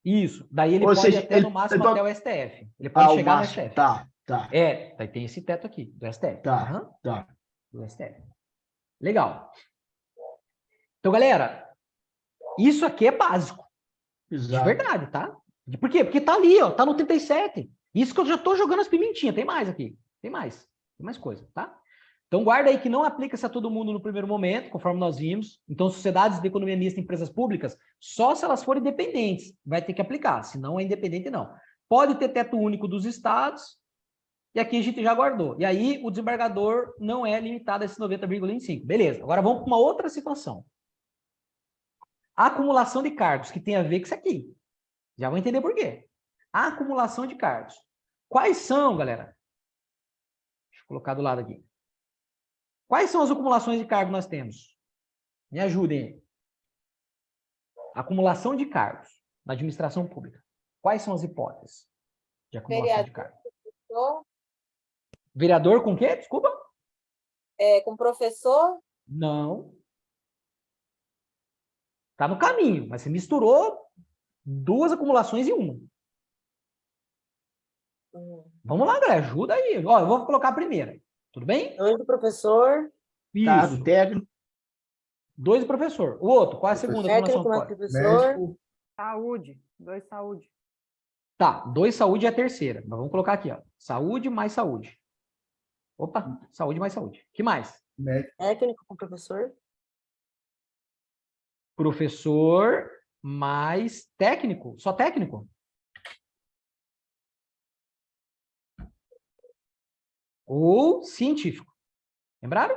Isso. Daí ele Ou pode seja, até no máximo pode... até o STF. Ele pode chegar no STF. Tá. É, daí tem esse teto aqui, do STF. Tá. Do STF. Legal. Então, galera, isso aqui é básico. Exato. De verdade, tá? Por quê? Porque tá ali, ó, tá no 37. Isso que eu já tô jogando as pimentinhas. Tem mais aqui. Tem mais coisa, tá? Então, guarda aí que não aplica-se a todo mundo no primeiro momento, conforme nós vimos. Então, sociedades de economia mista, empresas públicas, só se elas forem independentes, vai ter que aplicar. Se não é independente, não. Pode ter teto único dos estados, e aqui a gente já guardou. E aí, o desembargador não é limitado a esses 90,25. Beleza. Agora, vamos para uma outra situação. A acumulação de cargos, que tem a ver com isso aqui. Já vou entender por quê. A acumulação de cargos. Quais são, galera? Deixa eu colocar do lado aqui. Quais são as acumulações de cargos que nós temos? Me ajudem aí. Acumulação de cargos na administração pública. Quais são as hipóteses de acumulação de cargos? Vereador com quê? Desculpa? Com professor? Não. Está no caminho, mas você misturou duas acumulações em uma. Vamos lá, galera. Ajuda aí. Ó, eu vou colocar a primeira. Tudo bem? 2 do professor. Cargo técnico. 2 do professor. O outro, qual é a segunda acumulação Técnico mais que pode? professor. Médico, Saúde. 2 saúde. Tá, 2 saúde é a terceira. Mas vamos colocar aqui, ó. Saúde mais saúde. Opa, saúde mais saúde. Que mais? médico, Técnico com professor. Professor mais técnico. Só técnico? Ou científico. Lembraram?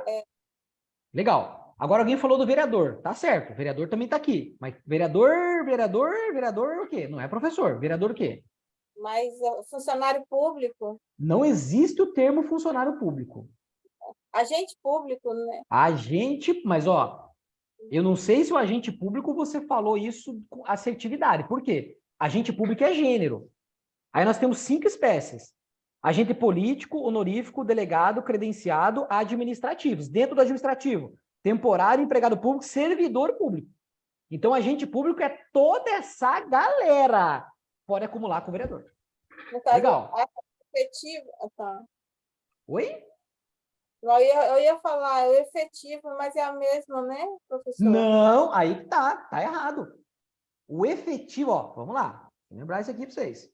Legal. Agora alguém falou do vereador. Tá certo, o vereador também tá aqui. Mas vereador o quê? Não é professor. Vereador o quê? Mas funcionário público, Não existe o termo funcionário público. agente público, né? Agente, mas ó, eu não sei se o agente público você falou isso com assertividade. Por quê? Agente público é gênero. Aí nós temos 5 espécies. Agente político, honorífico, delegado, credenciado, administrativos. Dentro do administrativo, temporário, empregado público, servidor público. Então, agente público é toda essa galera. Pode acumular com o vereador. No caso, Legal. efetivo. Tá. Oi? Eu ia falar o efetivo, mas é a mesma, né, professor? Não, aí que tá errado. O efetivo, ó, vamos lá. Vou lembrar isso aqui para vocês.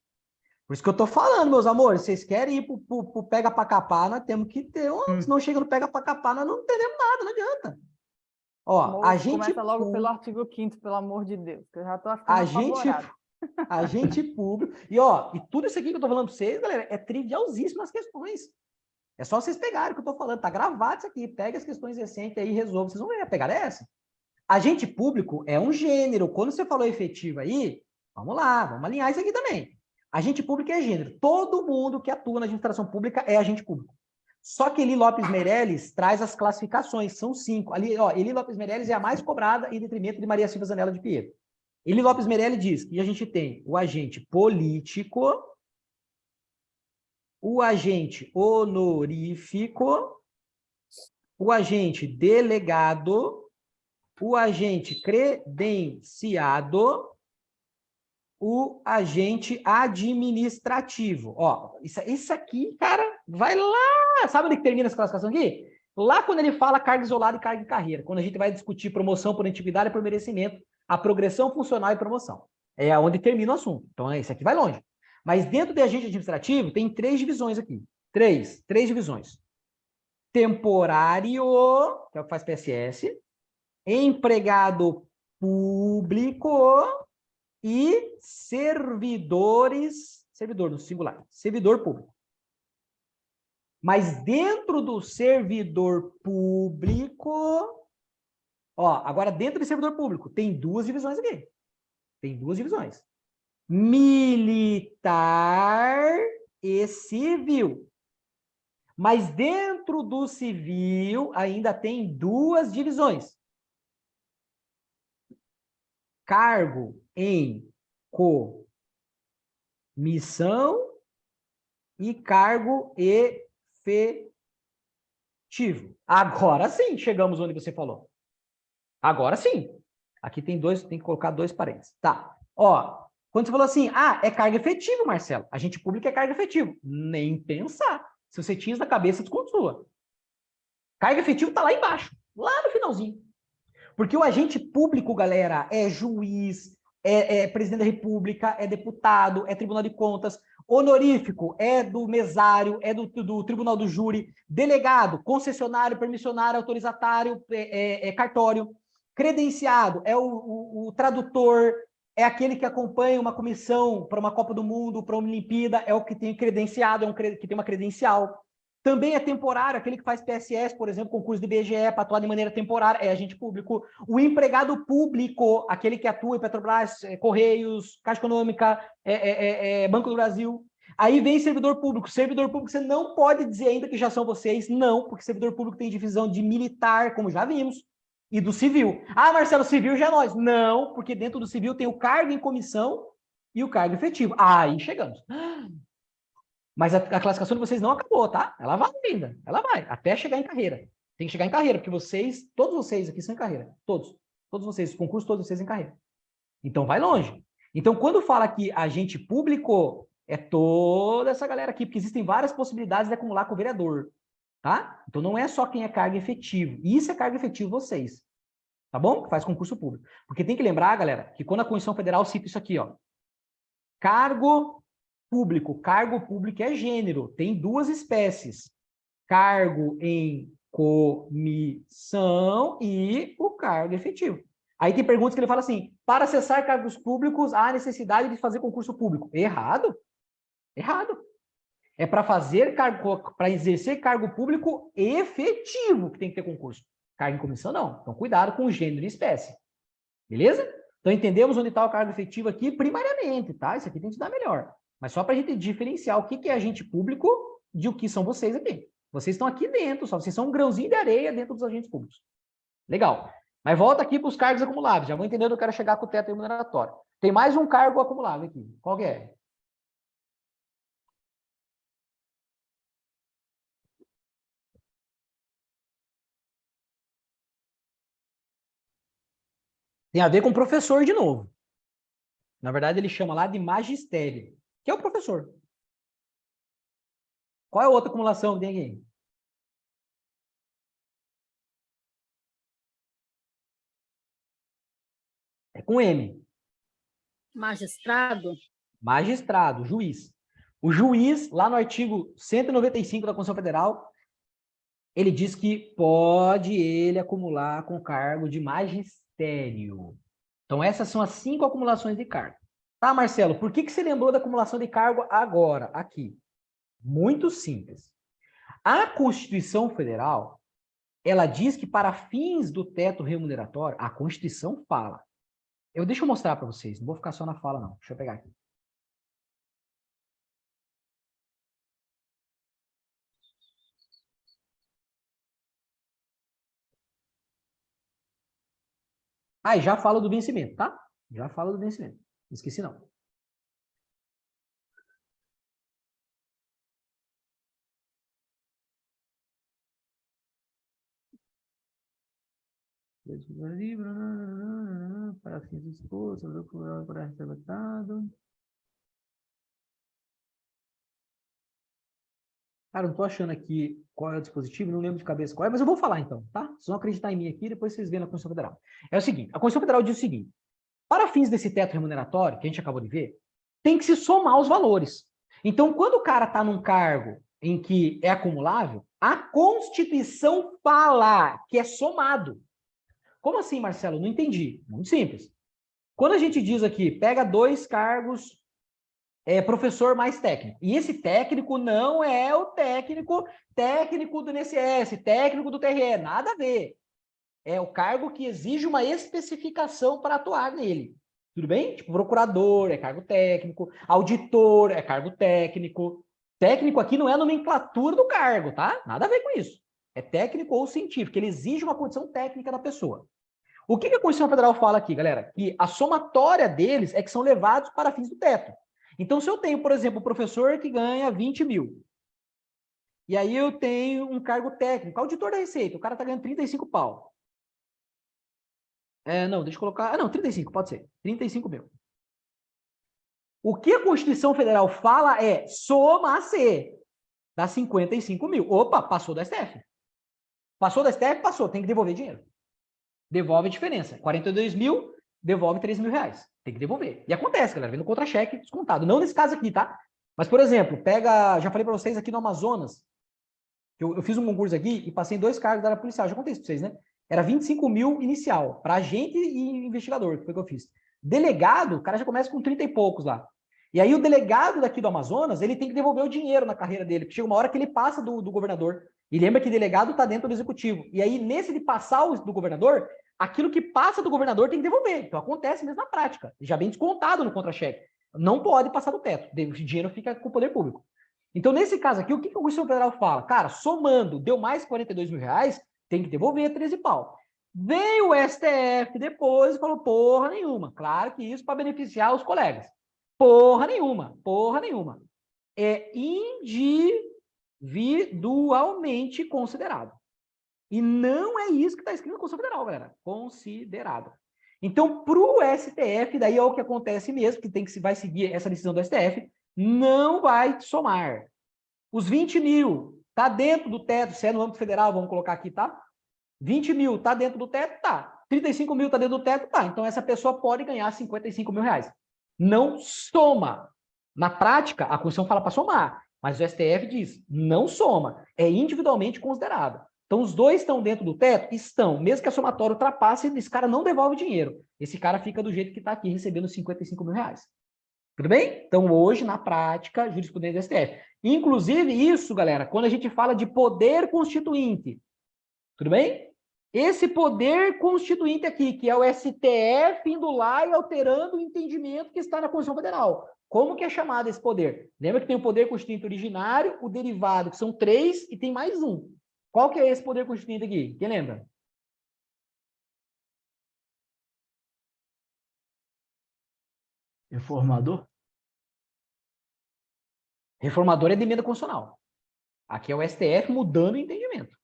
Por isso que eu tô falando, meus amores, vocês querem ir pro pega pra capar, nós temos que ter um, senão chega no pega pra capar, nós não entendemos nada, não adianta. Ó, Moço, a gente começa logo pelo artigo 5º, pelo amor de Deus, que eu já tô ficando agente, apavorada. agente público. E ó, e tudo isso aqui que eu tô falando para vocês, galera, é trivialzíssimo as questões. É só vocês pegarem o que eu tô falando, tá gravado isso aqui, pega as questões recentes aí e resolve. Vocês vão ver, a pegada é essa. Agente público é um gênero. Quando você falou efetivo aí, vamos lá, vamos alinhar isso aqui também. Agente público é gênero. Todo mundo que atua na administração pública é agente público. Só que Eli Lopes Meirelles traz as classificações, são 5. Ali, ó, Eli Lopes Meirelles é a mais cobrada em detrimento de Maria Silva Zanella de Pinheiro. Eli Lopes Meirelles diz que a gente tem o agente político, o agente honorífico, o agente delegado, o agente credenciado, o agente administrativo. Ó, isso aqui, cara, vai lá. Sabe onde que termina essa classificação aqui? Lá quando ele fala carga isolada e carga de carreira, quando a gente vai discutir promoção por antiguidade e por merecimento, a progressão funcional e promoção. É onde termina o assunto. Então, esse aqui vai longe. Mas dentro de agente administrativo, tem 3 divisões aqui. 3 divisões. Temporário, que é o que faz PSS, empregado público e servidores, servidor no singular, servidor público. Mas dentro do servidor público, ó, agora dentro do servidor público, tem 2 divisões aqui. Tem 2 divisões. Militar e civil. Mas dentro do civil ainda tem 2 divisões. Cargo em comissão e cargo efetivo. Agora sim, chegamos onde você falou. Agora sim. Aqui tem que colocar 2 parênteses. Tá. Ó, quando você falou assim, é cargo efetivo, Marcelo. Agente público é cargo efetivo. Nem pensar. Se você tinha isso na cabeça, desconstrua. Cargo efetivo tá lá embaixo, lá no finalzinho. Porque o agente público, galera, é juiz, é presidente da República, é deputado, é Tribunal de Contas, honorífico é do mesário, é do Tribunal do Júri, delegado, concessionário, permissionário, autorizatário, cartório, credenciado é o tradutor, é aquele que acompanha uma comissão para uma Copa do Mundo, para uma Olimpíada, é o que tem credenciado, que tem uma credencial. Também é temporário, aquele que faz PSS, por exemplo, concurso de IBGE, para atuar de maneira temporária, é agente público. O empregado público, aquele que atua em Petrobras, Correios, Caixa Econômica, Banco do Brasil. Aí vem servidor público. Servidor público, você não pode dizer ainda que já são vocês, não, porque servidor público tem divisão de militar, como já vimos, e do civil. Marcelo, civil já é nós. Não, porque dentro do civil tem o cargo em comissão e o cargo efetivo. Aí chegamos. Mas a classificação de vocês não acabou, tá? Ela vai ainda. Ela vai, até chegar em carreira. Tem que chegar em carreira, porque todos vocês aqui são em carreira. Todos vocês, os concursos, todos vocês em carreira. Então, vai longe. Então, quando fala que agente público, é toda essa galera aqui, porque existem várias possibilidades de acumular com o vereador, tá? Então, não é só quem é cargo efetivo. Isso é cargo efetivo vocês, tá bom? Que faz concurso público. Porque tem que lembrar, galera, que quando a Constituição Federal cita isso aqui, ó, cargo público é gênero, tem 2 espécies, cargo em comissão e o cargo efetivo. Aí tem perguntas que ele fala assim, para acessar cargos públicos, há necessidade de fazer concurso público. Errado. É para exercer cargo público efetivo que tem que ter concurso. Cargo em comissão, não. Então, cuidado com o gênero e espécie. Beleza? Então, entendemos onde está o cargo efetivo aqui primariamente, tá? Isso aqui tem que estudar melhor. Mas só para a gente diferenciar o que é agente público de o que são vocês aqui. Vocês estão aqui dentro, só vocês são um grãozinho de areia dentro dos agentes públicos. Legal. Mas volta aqui para os cargos acumuláveis. Já vou entender onde eu quero chegar com o teto remuneratório. Tem mais um cargo acumulável aqui. Qual que é? Tem a ver com professor de novo. Na verdade, ele chama lá de magistério, que é o professor. Qual é a outra acumulação que tem aqui? É com M. Magistrado? Magistrado, juiz. O juiz, lá no artigo 195 da Constituição Federal, ele diz que pode ele acumular com cargo de magistério. Então, essas são as 5 acumulações de cargo. Tá, Marcelo, por que você lembrou da acumulação de cargo agora, aqui? Muito simples. A Constituição Federal, ela diz que para fins do teto remuneratório, a Constituição fala. Deixa eu mostrar para vocês, não vou ficar só na fala, não. Deixa eu pegar aqui. Ah, e já falo do vencimento, tá? Já falo do vencimento. Não esqueci, não. Para fins expostos, para arrebatado. Cara, não tô achando aqui qual é o dispositivo, não lembro de cabeça qual é, mas eu vou falar então, tá? Vocês vão acreditar em mim aqui, depois vocês veem na Constituição Federal. É o seguinte, a Constituição Federal diz o seguinte, para fins desse teto remuneratório, que a gente acabou de ver, tem que se somar os valores. Então, quando o cara está num cargo em que é acumulável, a Constituição fala que é somado. Como assim, Marcelo? Não entendi. Muito simples. Quando a gente diz aqui, pega 2 cargos, professor mais técnico, e esse técnico não é o técnico do INSS, técnico do TRE, nada a ver. É o cargo que exige uma especificação para atuar nele. Tudo bem? Tipo, procurador é cargo técnico, auditor é cargo técnico. Técnico aqui não é a nomenclatura do cargo, tá? Nada a ver com isso. É técnico ou científico, ele exige uma condição técnica da pessoa. O que a Constituição Federal fala aqui, galera? Que a somatória deles é que são levados para fins do teto. Então, se eu tenho, por exemplo, um professor que ganha 20 mil, e aí eu tenho um cargo técnico, auditor da Receita, o cara está ganhando 35 pau. Não, deixa eu colocar... não, 35, pode ser. 35 mil. O que a Constituição Federal fala é soma-se, dá 55 mil. Opa, passou do STF. Passou do STF, passou, tem que devolver dinheiro. Devolve a diferença. 42 mil, devolve 3 mil reais. Tem que devolver. E acontece, galera, vem no contra-cheque descontado. Não nesse caso aqui, tá? Mas, por exemplo, pega... já falei para vocês aqui no Amazonas, eu fiz um concurso aqui e passei em 2 cargos da área policial. Já contei isso para vocês, né? Era 25 mil inicial, para agente e investigador, que foi o que eu fiz. Delegado, o cara já começa com 30 e poucos lá. E aí o delegado daqui do Amazonas, ele tem que devolver o dinheiro na carreira dele, porque chega uma hora que ele passa do governador. E lembra que delegado está dentro do executivo. E aí, nesse de passar do governador, aquilo que passa do governador tem que devolver. Então acontece mesmo na prática, já bem descontado no contra-cheque. Não pode passar do teto, o dinheiro fica com o poder público. Então, nesse caso aqui, o que a Constituição Federal fala? Cara, somando, deu mais 42 mil reais, tem que devolver 13 pau. Veio o STF depois e falou, porra nenhuma. Claro que isso para beneficiar os colegas. Porra nenhuma, porra nenhuma. É individualmente considerado. E não é isso que está escrito na Constituição Federal, galera. Considerado. Então, para o STF, daí é o que acontece mesmo, que vai seguir essa decisão do STF, não vai somar. Os 20 mil, tá dentro do teto, se é no âmbito federal, vamos colocar aqui, tá? 20 mil, tá dentro do teto? Tá. 35 mil, tá dentro do teto? Tá. Então, essa pessoa pode ganhar 55 mil reais. Não soma. Na prática, a Constituição fala para somar, mas o STF diz, não soma. É individualmente considerado. Então, os dois estão dentro do teto? Estão. Mesmo que a somatória ultrapasse, esse cara não devolve dinheiro. Esse cara fica do jeito que está aqui, recebendo 55 mil reais. Tudo bem? Então, hoje, na prática, jurisprudência do STF. Inclusive, isso, galera, quando a gente fala de poder constituinte. Tudo bem? Esse poder constituinte aqui, que é o STF indo lá e alterando o entendimento que está na Constituição Federal. Como que é chamado esse poder? Lembra que tem o poder constituinte originário, o derivado, que são 3, e tem mais um. Qual que é esse poder constituinte aqui? Quem lembra? Reformador? Reformador é de emenda constitucional. Aqui é o STF mudando o entendimento.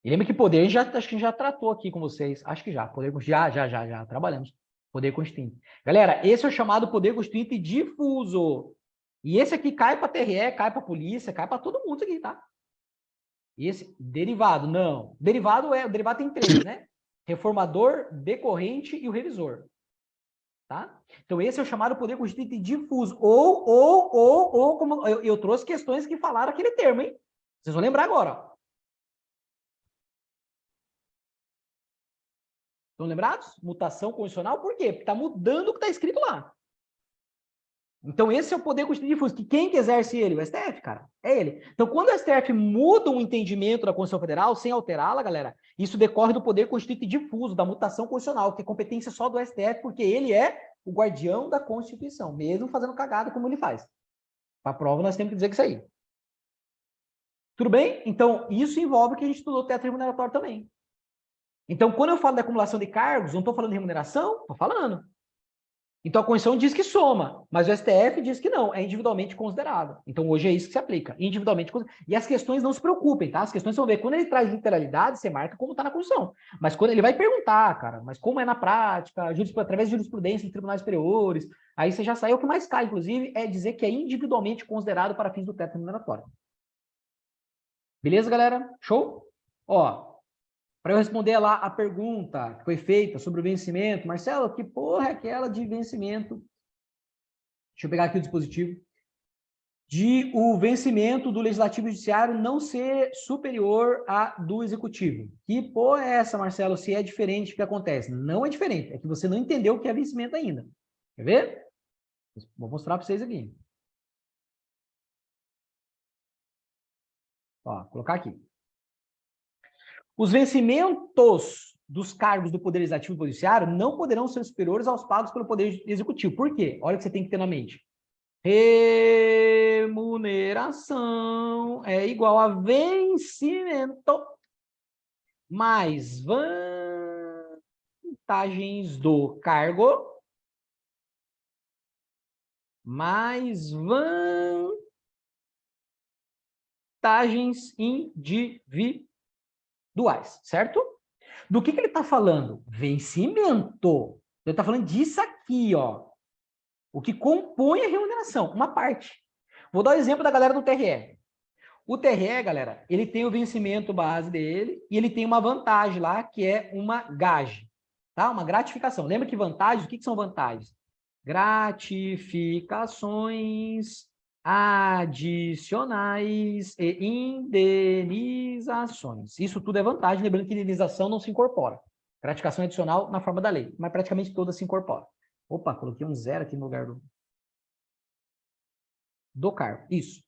E lembra que poder, acho que já tratou aqui com vocês. Acho que já. Poder já trabalhamos. Poder constituinte. Galera, esse é o chamado poder constituinte difuso. E esse aqui cai para TRE, cai para polícia, cai para todo mundo aqui, tá? Esse derivado, não. O derivado tem 3, né? Reformador, decorrente e o revisor. Tá? Então, esse é o chamado poder constituinte difuso. Ou como eu trouxe questões que falaram aquele termo, hein? Vocês vão lembrar agora, ó. Estão lembrados? Mutação condicional, por quê? Porque está mudando o que está escrito lá. Então, esse é o poder constituinte difuso, que quem que exerce ele? O STF, cara. É ele. Então, quando o STF muda um entendimento da Constituição Federal, sem alterá-la, galera, isso decorre do poder constituinte difuso, da mutação constitucional, que é competência só do STF, porque ele é o guardião da Constituição, mesmo fazendo cagada como ele faz. Para a prova, nós temos que dizer que isso aí. Tudo bem? Então, isso envolve que a gente estudou teto remuneratório também. Então, quando eu falo da acumulação de cargos, não estou falando de remuneração? Estou falando. Então, a Constituição diz que soma, mas o STF diz que não, é individualmente considerado. Então, hoje é isso que se aplica, individualmente considerado. E as questões não se preocupem, tá? As questões vão ver. Quando ele traz literalidade, você marca como está na Constituição. Mas quando ele vai perguntar, cara, mas como é na prática, através de jurisprudência em tribunais superiores, aí você já saiu. O que mais cai, inclusive, é dizer que é individualmente considerado para fins do teto remuneratório. Beleza, galera? Show? Ó, para eu responder lá a pergunta que foi feita sobre o vencimento, Marcelo, que porra é aquela de vencimento? Deixa eu pegar aqui o dispositivo. De o vencimento do Legislativo e Judiciário não ser superior a do Executivo. Que porra é essa, Marcelo? Se é diferente, o que acontece? Não é diferente, é que você não entendeu o que é vencimento ainda. Quer ver? Vou mostrar para vocês aqui. Ó, vou colocar aqui. Os vencimentos dos cargos do Poder Legislativo e do Judiciário não poderão ser superiores aos pagos pelo Poder Executivo. Por quê? Olha o que você tem que ter na mente. Remuneração é igual a vencimento mais vantagens do cargo mais vantagens individuais. Certo? Do que ele está falando? Vencimento. Ele está falando disso aqui, ó. O que compõe a remuneração, uma parte. Vou dar o exemplo da galera do TRE. O TRE, galera, ele tem o vencimento base dele e ele tem uma vantagem lá, que é uma gage, tá? Uma gratificação. Lembra que vantagens, o que são vantagens? Gratificações adicionais e indenizações. Isso tudo é vantagem, lembrando que indenização não se incorpora. Gratificação adicional na forma da lei, mas praticamente todas se incorporam. Opa, coloquei um 0 aqui no lugar do cargo. Isso.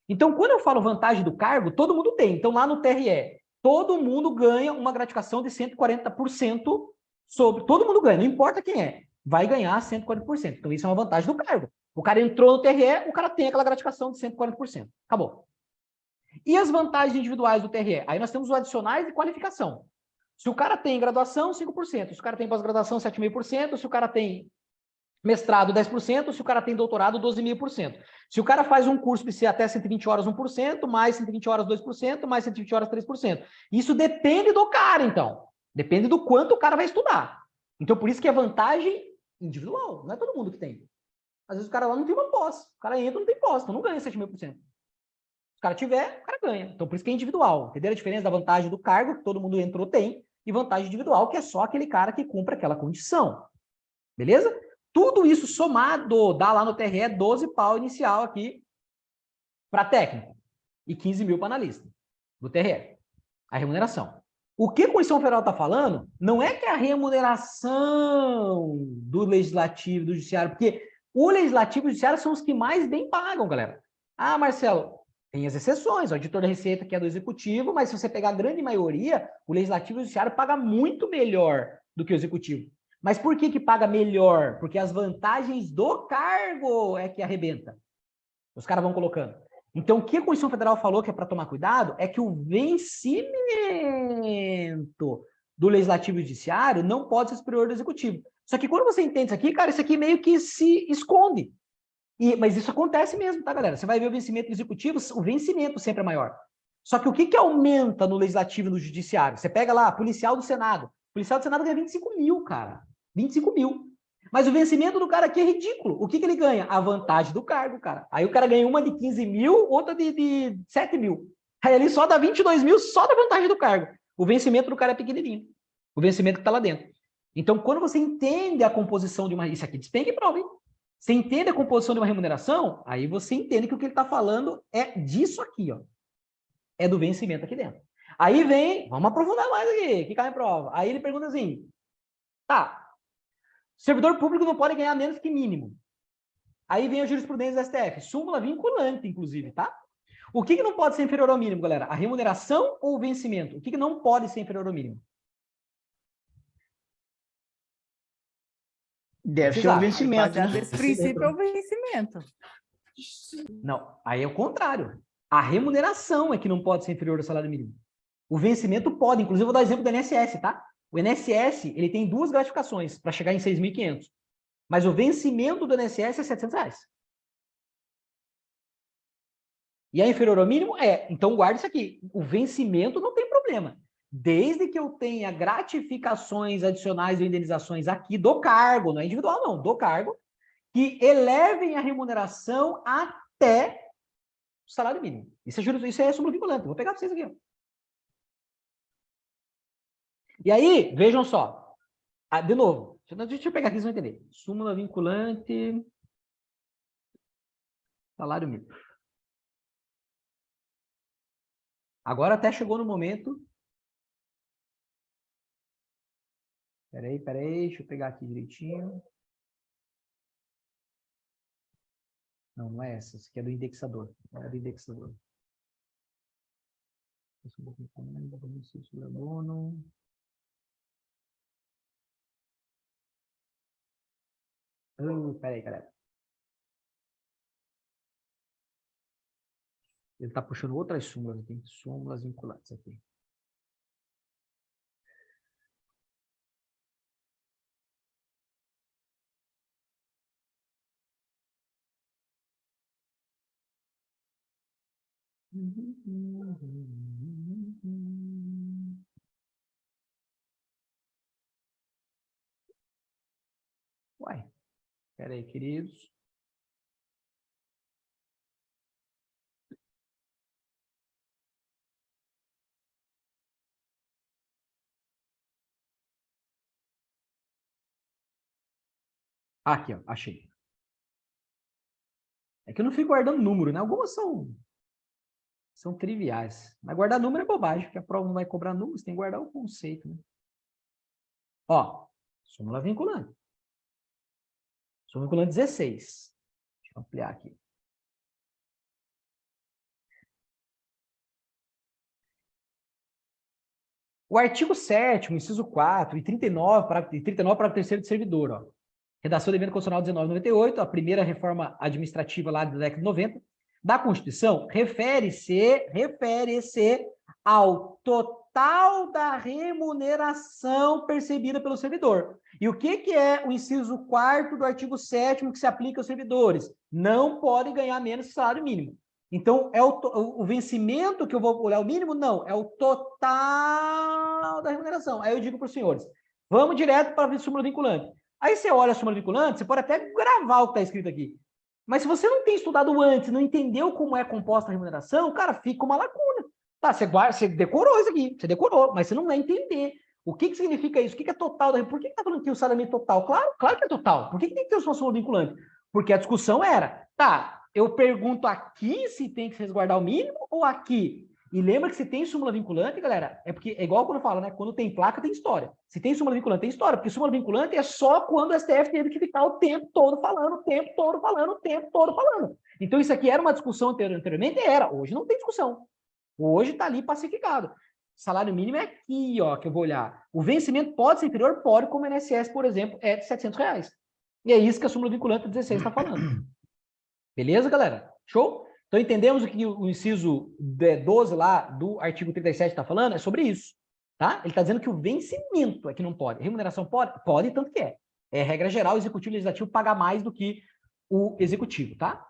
Então, quando eu falo vantagem do cargo, todo mundo tem. Então, lá no TRE, todo mundo ganha uma gratificação de 140% sobre... Todo mundo ganha, não importa quem é. Vai ganhar 140%. Então, isso é uma vantagem do cargo. O cara entrou no TRE, o cara tem aquela gratificação de 140%. Acabou. E as vantagens individuais do TRE? Aí nós temos os adicionais de qualificação. Se o cara tem graduação, 5%. Se o cara tem pós-graduação, 7,5%. Se o cara tem mestrado, 10%. Se o cara tem doutorado, 12,5%. Se o cara faz um curso de até 120 horas, 1%, mais 120 horas, 2%, mais 120 horas, 3%. Isso depende do cara, então. Depende do quanto o cara vai estudar. Então, por isso que é vantagem individual. Não é todo mundo que tem. Às vezes o cara lá não tem uma pós. O cara entra e não tem pós, então não ganha 7,5%. Se o cara tiver, o cara ganha. Então, por isso que é individual. Entenderam a diferença da vantagem do cargo, que todo mundo entrou, tem, e vantagem individual, que é só aquele cara que cumpre aquela condição. Beleza? Tudo isso somado, dá lá no TRE 12 pau inicial aqui para técnico e 15 mil para analista do TRE. A remuneração. O que a Constituição Federal está falando não é que a remuneração do Legislativo e do Judiciário, porque o Legislativo e o Judiciário são os que mais bem pagam, galera. Ah, Marcelo, tem as exceções, o auditor da Receita que é do Executivo, mas se você pegar a grande maioria, o Legislativo e o Judiciário paga muito melhor do que o Executivo. Mas por que paga melhor? Porque as vantagens do cargo é que arrebenta. Os caras vão colocando. Então, o que a Constituição Federal falou que é para tomar cuidado é que o vencimento do Legislativo e Judiciário não pode ser superior ao do Executivo. Só que quando você entende isso aqui, cara, isso aqui meio que se esconde. Mas isso acontece mesmo, tá, galera? Você vai ver o vencimento do Executivo, o vencimento sempre é maior. Só que o que aumenta no Legislativo e no Judiciário? Você pega lá, policial do Senado. O policial do Senado ganha 25 mil, cara. 25 mil. Mas o vencimento do cara aqui é ridículo. O que ele ganha? A vantagem do cargo, cara. Aí o cara ganha uma de 15 mil, outra de 7 mil. Aí ali só dá 22 mil, só da vantagem do cargo. O vencimento do cara é pequenininho. O vencimento que está lá dentro. Então, quando você entende a composição de uma... Isso aqui despenca e prova, hein? Você entende a composição de uma remuneração, aí você entende que o que ele está falando é disso aqui, ó. É do vencimento aqui dentro. Aí vem... Vamos aprofundar mais aqui. Que cai em prova. Aí ele pergunta assim... Tá... Servidor público não pode ganhar menos que mínimo. Aí vem a jurisprudência do STF. Súmula vinculante, inclusive, tá? O que não pode ser inferior ao mínimo, galera? A remuneração ou o vencimento? O que não pode ser inferior ao mínimo? Deve ser o vencimento. Baseado nesse princípio é o vencimento. Não, aí é o contrário. A remuneração é que não pode ser inferior ao salário mínimo. O vencimento pode, inclusive eu vou dar exemplo do INSS, tá? O INSS, ele tem 2 gratificações para chegar em 6.500, mas o vencimento do INSS é R$700. E é inferior ao mínimo? É. Então, guarda isso aqui. O vencimento não tem problema. Desde que eu tenha gratificações adicionais ou indenizações aqui do cargo, não é individual não, do cargo, que elevem a remuneração até o salário mínimo. Isso é súmula vinculante. Vou pegar para vocês aqui. Ó. E aí, vejam só. De novo, deixa eu pegar aqui, vocês vão entender. Súmula vinculante, salário mínimo. Agora até chegou no momento. Peraí, deixa eu pegar aqui direitinho. Não, não é essa. Essa aqui é do indexador. Não é do indexador. Peraí, galera. Ele está puxando outras súmulas aqui. Súmulas vinculantes aqui. Uai, espera aí, queridos. Aqui, ó, achei. É que eu não fico guardando número, né? Algumas são triviais. Mas guardar número é bobagem, porque a prova não vai cobrar números, tem que guardar o conceito, né? Ó, súmula vinculante. Súmula vinculante 16. Deixa eu ampliar aqui. O artigo 7º, inciso 4 e 39, parágrafo 3º do servidor, ó. Redação do Emenda Constitucional 1998, a primeira reforma administrativa lá da década de 90, da Constituição, refere-se ao total da remuneração percebida pelo servidor. E o que é o inciso 4º do artigo 7º que se aplica aos servidores? Não podem ganhar menos que o salário mínimo. Então, é o vencimento que eu vou olhar o mínimo? Não, é o total da remuneração. Aí eu digo para os senhores, vamos direto para a súmula vinculante. Aí você olha a súmula vinculante, você pode até gravar o que está escrito aqui. Mas se você não tem estudado antes, não entendeu como é composta a remuneração, cara, fica uma lacuna. Tá, você decorou isso aqui, você decorou, mas você não vai entender. O que significa isso? O que é total? Por que está falando que o salário mínimo é total? Claro que é total. Por que tem que ter uma súmula vinculante? Porque a discussão era, tá, eu pergunto aqui se tem que se resguardar o mínimo ou aqui? E lembra que se tem súmula vinculante, galera, é porque é igual quando eu falo, né? Quando tem placa, tem história. Se tem súmula vinculante, tem história, porque súmula vinculante é só quando o STF teve que ficar o tempo todo falando. Então, isso aqui era uma discussão anteriormente? Era. Hoje não tem discussão. Hoje está ali pacificado. Salário mínimo é aqui, ó, que eu vou olhar. O vencimento pode ser inferior? Pode, como o INSS, por exemplo, é de R$700. E é isso que a súmula vinculante 16 está falando. Beleza, galera? Show? Então, entendemos o que o inciso 12 lá do artigo 37 está falando? É sobre isso, tá? Ele está dizendo que o vencimento é que não pode. Remuneração pode? Pode, tanto que é. É regra geral, o executivo e o legislativo paga mais do que o executivo, tá?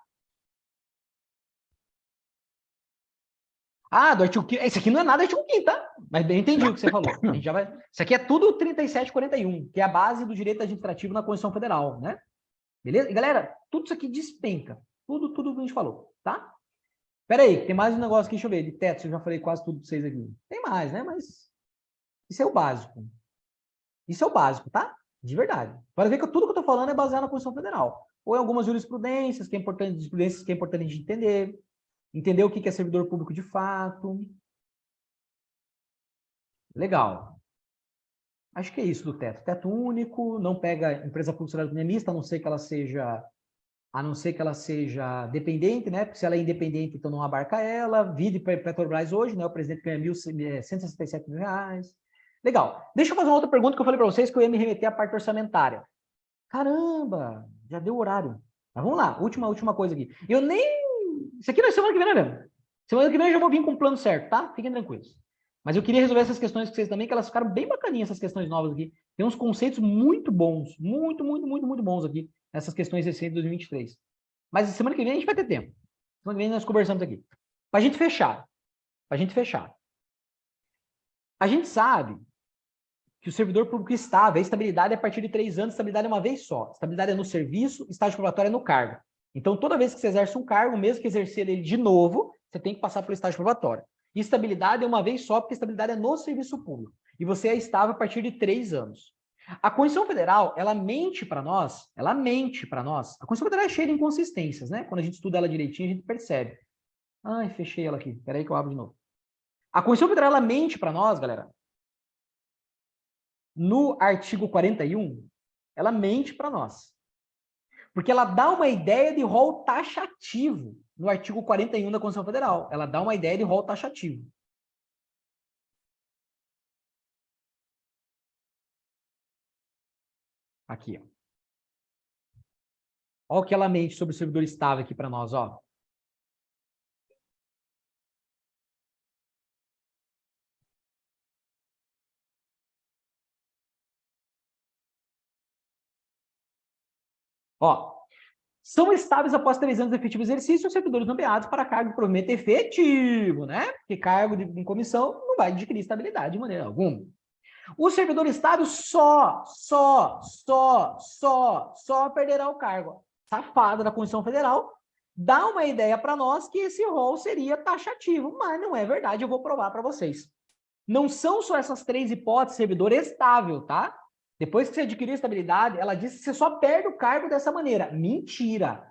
Ah, do artigo 5º. Esse aqui não é nada do artigo 5º, tá? Mas bem entendi o que você falou. A gente já vai... Isso aqui é tudo 3741, que é a base do direito administrativo na Constituição Federal, né? Beleza? E, galera, tudo isso aqui despenca. Tudo que a gente falou, tá? Espera aí, tem mais um negócio aqui, deixa eu ver, de teto, eu já falei quase tudo para vocês aqui. Tem mais, né? Mas isso é o básico. Isso é o básico, tá? De verdade. Pode ver que tudo que eu estou falando é baseado na Constituição Federal. Ou em algumas jurisprudências, que é importante a gente entender o que é servidor público de fato. Legal. Acho que é isso do teto. Teto único, não pega empresa pública mista, a não ser que ela seja dependente, né? Porque se ela é independente, então não abarca ela. Vide Petrobras hoje, né? O presidente ganha R$167 mil. Legal. Deixa eu fazer uma outra pergunta que eu falei para vocês, que eu ia me remeter à parte orçamentária. Caramba, já deu horário. Mas vamos lá, última coisa aqui. Isso aqui não é semana que vem, né? Semana que vem eu já vou vir com o plano certo, tá? Fiquem tranquilos. Mas eu queria resolver essas questões com vocês também, que elas ficaram bem bacaninhas, essas questões novas aqui. Tem uns conceitos muito bons, muito bons aqui, nessas questões recentes de 2023. Mas semana que vem a gente vai ter tempo. Semana que vem nós conversamos aqui. Para a gente fechar. A gente sabe que o servidor público estável, a estabilidade é a partir de 3 anos, estabilidade é uma vez só. Estabilidade é no serviço, estágio probatório é no cargo. Então, toda vez que você exerce um cargo, mesmo que exercer ele de novo, você tem que passar pelo estágio probatório. E estabilidade é uma vez só, porque estabilidade é no serviço público. E você é estável a partir de 3 anos. A Constituição Federal, ela mente para nós. A Constituição Federal é cheia de inconsistências, né? Quando a gente estuda ela direitinho, a gente percebe. Ai, fechei ela aqui. Espera aí que eu abro de novo. A Constituição Federal, ela mente para nós, galera. No artigo 41, ela mente para nós. Porque ela dá uma ideia de rol taxativo no artigo 41 da Constituição Federal. Ela dá uma ideia de rol taxativo. Aqui, ó. Olha o que ela mente sobre o servidor estável aqui para nós, ó. Ó, são estáveis após 3 anos de efetivo exercício os servidores nomeados para cargo de provimento efetivo, né? Porque cargo em comissão não vai adquirir estabilidade de maneira alguma. O servidor estável só perderá o cargo. Safada da Constituição Federal dá uma ideia para nós que esse rol seria taxativo, mas não é verdade, eu vou provar para vocês. Não são só essas 3 hipóteses, servidor estável, tá? Depois que você adquirir estabilidade, ela diz que você só perde o cargo dessa maneira. Mentira.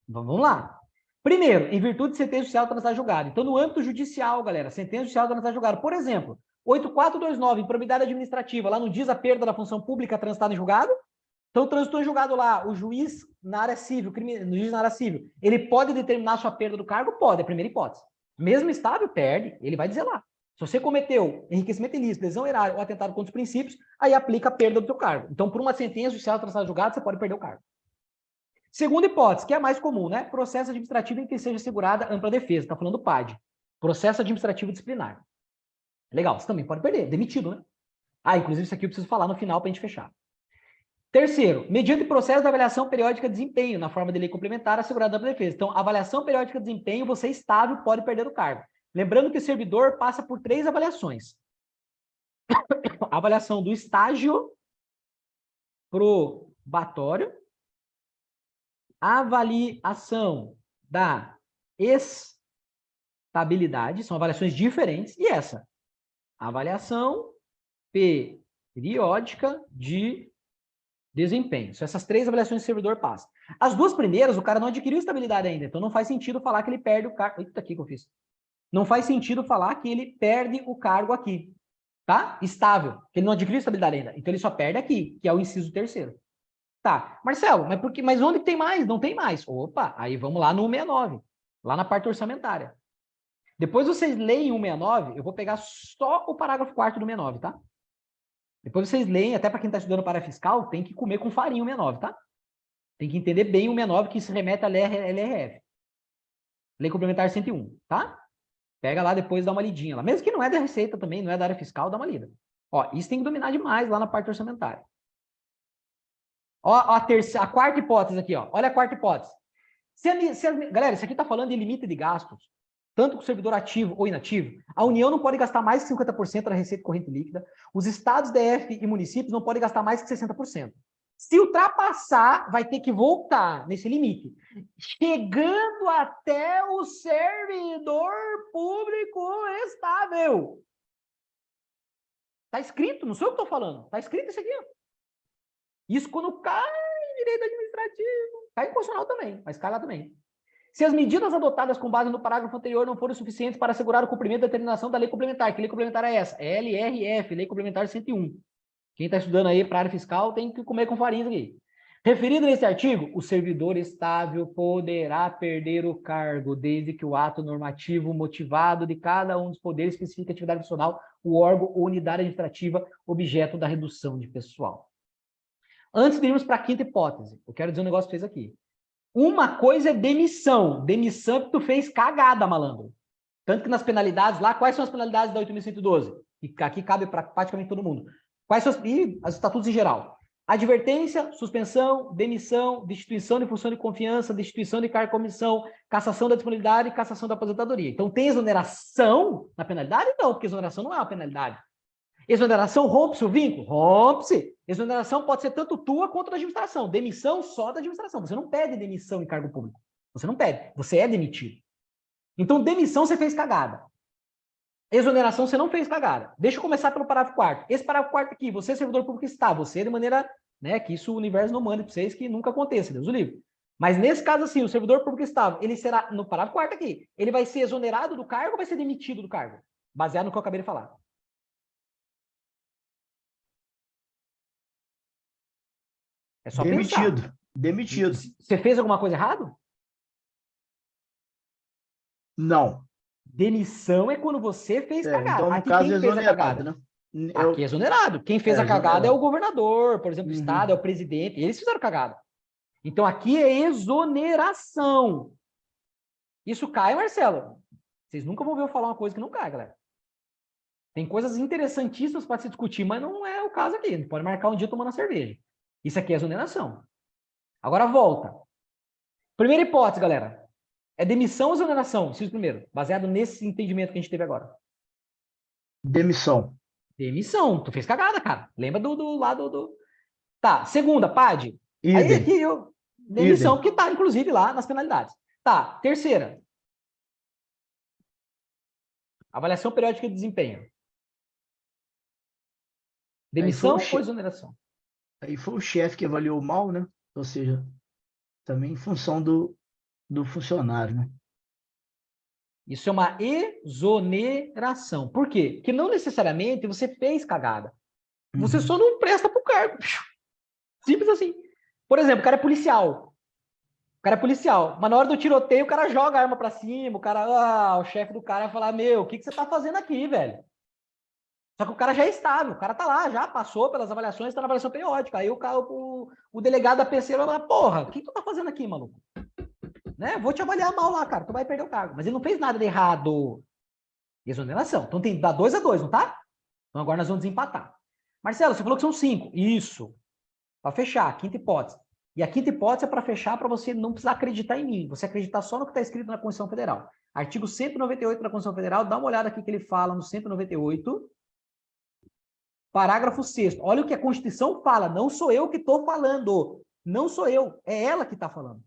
Vamos lá. Primeiro, em virtude de sentença judicial transitada julgada. Então, no âmbito judicial, galera, sentença judicial transitada julgada. Por exemplo, 8429, improbidade administrativa, lá não diz a perda da função pública transitada em julgado? Então, transitou em julgado lá, o juiz na área civil, no juiz na área civil, ele pode determinar a sua perda do cargo? Pode, é a primeira hipótese. Mesmo estável, perde, ele vai dizer lá. Se você cometeu enriquecimento ilícito, lesão erária ou atentado contra os princípios, aí aplica a perda do seu cargo. Então, por uma sentença judicial transitada julgada, você pode perder o cargo. Segunda hipótese, que é a mais comum, né? Processo administrativo em que seja assegurada ampla defesa. Está falando do PAD. Processo administrativo disciplinar. Legal, você também pode perder, demitido, né? Ah, inclusive isso aqui eu preciso falar no final para a gente fechar. Terceiro, mediante processo de avaliação periódica de desempenho, na forma de lei complementar, assegurada ampla defesa. Então, avaliação periódica de desempenho, você é estável, pode perder o cargo. Lembrando que o servidor passa por 3 avaliações. A avaliação do estágio probatório, a avaliação da estabilidade, são avaliações diferentes, e essa, avaliação periódica de desempenho. São essas 3 avaliações que o servidor passa. As 2 primeiras, o cara não adquiriu estabilidade ainda, então não faz sentido falar que ele perde o cargo. Eita, aqui que eu fiz. Não faz sentido falar que ele perde o cargo aqui, tá? Estável, que ele não adquiriu estabilidade ainda. Então ele só perde aqui, que é o inciso 3º. Tá, Marcelo, mas onde tem mais? Não tem mais. Opa, aí vamos lá no 169, lá na parte orçamentária. Depois vocês leem o 169, eu vou pegar só o parágrafo 4º do 169, tá? Depois vocês leem, até para quem está estudando para fiscal, tem que comer com farinha o 169, tá? Tem que entender bem o 169, que se remete à LRF. Lei Complementar 101, tá? Pega lá depois, dá uma lidinha lá. Mesmo que não é da Receita também, não é da área fiscal, dá uma lida. Ó, isso tem que dominar demais lá na parte orçamentária. Ó, a 4ª hipótese aqui, ó. Olha a 4ª hipótese. Galera, isso aqui está falando de limite de gastos, tanto com o servidor ativo ou inativo. A União não pode gastar mais que 50% da receita corrente líquida. Os estados, DF e municípios não podem gastar mais que 60%. Se ultrapassar, vai ter que voltar nesse limite, chegando até o servidor público estável. Está escrito, não sou eu que estou falando. Está escrito isso aqui. Ó. Isso quando cai em direito administrativo. Cai em constitucional também, mas cai lá também. Se as medidas adotadas com base no parágrafo anterior não forem suficientes para assegurar o cumprimento da determinação da lei complementar, que lei complementar é essa? LRF, Lei Complementar 101. Quem está estudando aí para a área fiscal tem que comer com farinha aqui. Referido nesse artigo, o servidor estável poderá perder o cargo, desde que o ato normativo motivado de cada um dos poderes especifique a atividade profissional, o órgão ou unidade administrativa objeto da redução de pessoal. Antes de irmos para a 5ª hipótese, eu quero dizer um negócio para vocês aqui. Uma coisa é demissão. Demissão que tu fez cagada, malandro. Tanto que nas penalidades lá, quais são as penalidades da 8.112? Que aqui cabe para praticamente todo mundo. Quais são e os estatutos em geral? Advertência, suspensão, demissão, destituição de função de confiança, destituição de cargo e comissão, cassação da disponibilidade e cassação da aposentadoria. Então, tem exoneração na penalidade? Não, porque exoneração não é uma penalidade. Exoneração rompe-se o vínculo? Rompe-se. Exoneração pode ser tanto tua quanto da administração. Demissão só da administração. Você não pede demissão em cargo público. Você não pede. Você é demitido. Então, demissão você fez cagada. Exoneração você não fez cagada. Deixa eu começar pelo parágrafo 4º. Esse parágrafo 4º aqui, você, servidor público, está. Você, de maneira, né, que isso o universo não manda para vocês, que nunca aconteça, Deus o livre. Mas nesse caso, assim, o servidor público estável, ele será, no parágrafo 4º aqui, ele vai ser exonerado do cargo ou vai ser demitido do cargo? Baseado no que eu acabei de falar. É só Demitido. pensar. Demitido. Você fez alguma coisa errada? Não. Demissão é quando você fez cagada. Então, no aqui, caso, quem é fez a exonerado, cagada? né? Aqui é exonerado. Quem fez a cagada exonerado. é o governador, por exemplo, do Uhum. estado, é o presidente. Eles fizeram cagada. Então, aqui é exoneração. Isso cai, Marcelo? Vocês nunca vão ver eu falar uma coisa que não cai, galera. Tem coisas interessantíssimas para se discutir, mas não é o caso aqui. A gente pode marcar um dia tomando uma cerveja. Isso aqui é exoneração. Agora, volta. Primeira hipótese, galera. É demissão ou exoneração? Inciso primeiro. Baseado nesse entendimento que a gente teve agora. Demissão. Demissão. Tu fez cagada, cara. Lembra do lado do... Tá. Segunda, PAD. Aí Idem. aqui eu... Demissão, Idem. que tá, inclusive, lá nas penalidades. Tá. Terceira. Avaliação periódica de desempenho. Demissão Aí foi o ou exoneração? Aí foi o chefe que avaliou mal, né? Ou seja, também em função do funcionário, né? Isso é uma exoneração. Por quê? Porque não necessariamente você fez cagada. Você só não presta pro cargo. Simples assim. Por exemplo, o cara é policial. O cara é policial. Mas na hora do tiroteio, o cara joga a arma pra cima. O cara, o chefe do cara vai falar, meu, o que você tá fazendo aqui, velho? Só que o cara já é estável. O cara tá lá, já passou pelas avaliações, tá na avaliação periódica. Aí o delegado da PC vai falar, porra, o que tu tá fazendo aqui, maluco? Né? Vou te avaliar mal lá, cara. Tu vai perder o cargo. Mas ele não fez nada de errado. Exoneração. Então tem dá 2-2, não tá? Então agora nós vamos desempatar. Marcelo, você falou que são 5. Isso. Para fechar, quinta hipótese. E a quinta hipótese é para fechar, para você não precisar acreditar em mim. Você acreditar só no que está escrito na Constituição Federal. Artigo 198 da Constituição Federal, dá uma olhada aqui que ele fala no 198. Parágrafo 6º. Olha o que a Constituição fala. Não sou eu que estou falando. Não sou eu. É ela que está falando.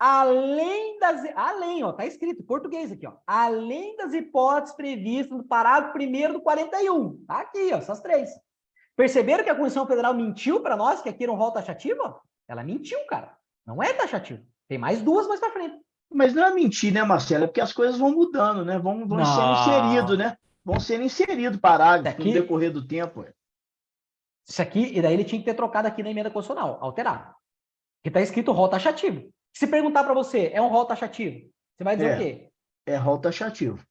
Além, ó, tá escrito em português aqui, ó. Além das hipóteses previstas no parágrafo 1º do 41. Tá aqui, ó, essas 3. Perceberam que a Constituição Federal mentiu para nós que aqui era um rol taxativo? Ó? Ela mentiu, cara. Não é taxativo. Tem mais 2 mais para frente. Mas não é mentir, né, Marcelo? É porque as coisas vão mudando, né? Vão sendo inseridos, né? Vão sendo inseridos parágrafos no decorrer do tempo. Isso aqui, e daí ele tinha que ter trocado aqui na emenda constitucional, alterar. Que tá escrito rol taxativo. Se perguntar para você, é um rol taxativo? Você vai dizer o quê? É rol taxativo.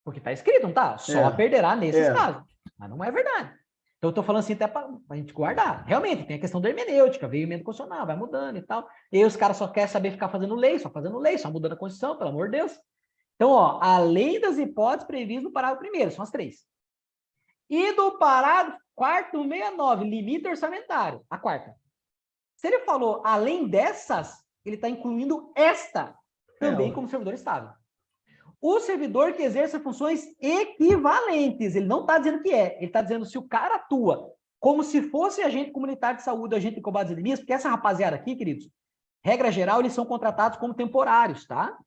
Porque tá escrito, não tá? Só perderá nesses casos. Mas não é verdade. Então eu tô falando assim até para a gente guardar. Realmente, tem a questão da hermenêutica, veio emenda constitucional, vai mudando e tal. E aí os caras só querem saber ficar fazendo lei, só mudando a Constituição, pelo amor de Deus. Então, ó, além das hipóteses previstas no parágrafo 1º, são as 3. E do parágrafo 4º do 69, limite orçamentário, a 4ª. Se ele falou além dessas, ele está incluindo esta também como servidor estável. O servidor que exerce funções equivalentes, ele não está dizendo que é, ele está dizendo se o cara atua como se fosse agente comunitário de saúde, agente de combate às epidemias, porque essa rapaziada aqui, queridos, regra geral, eles são contratados como temporários, tá?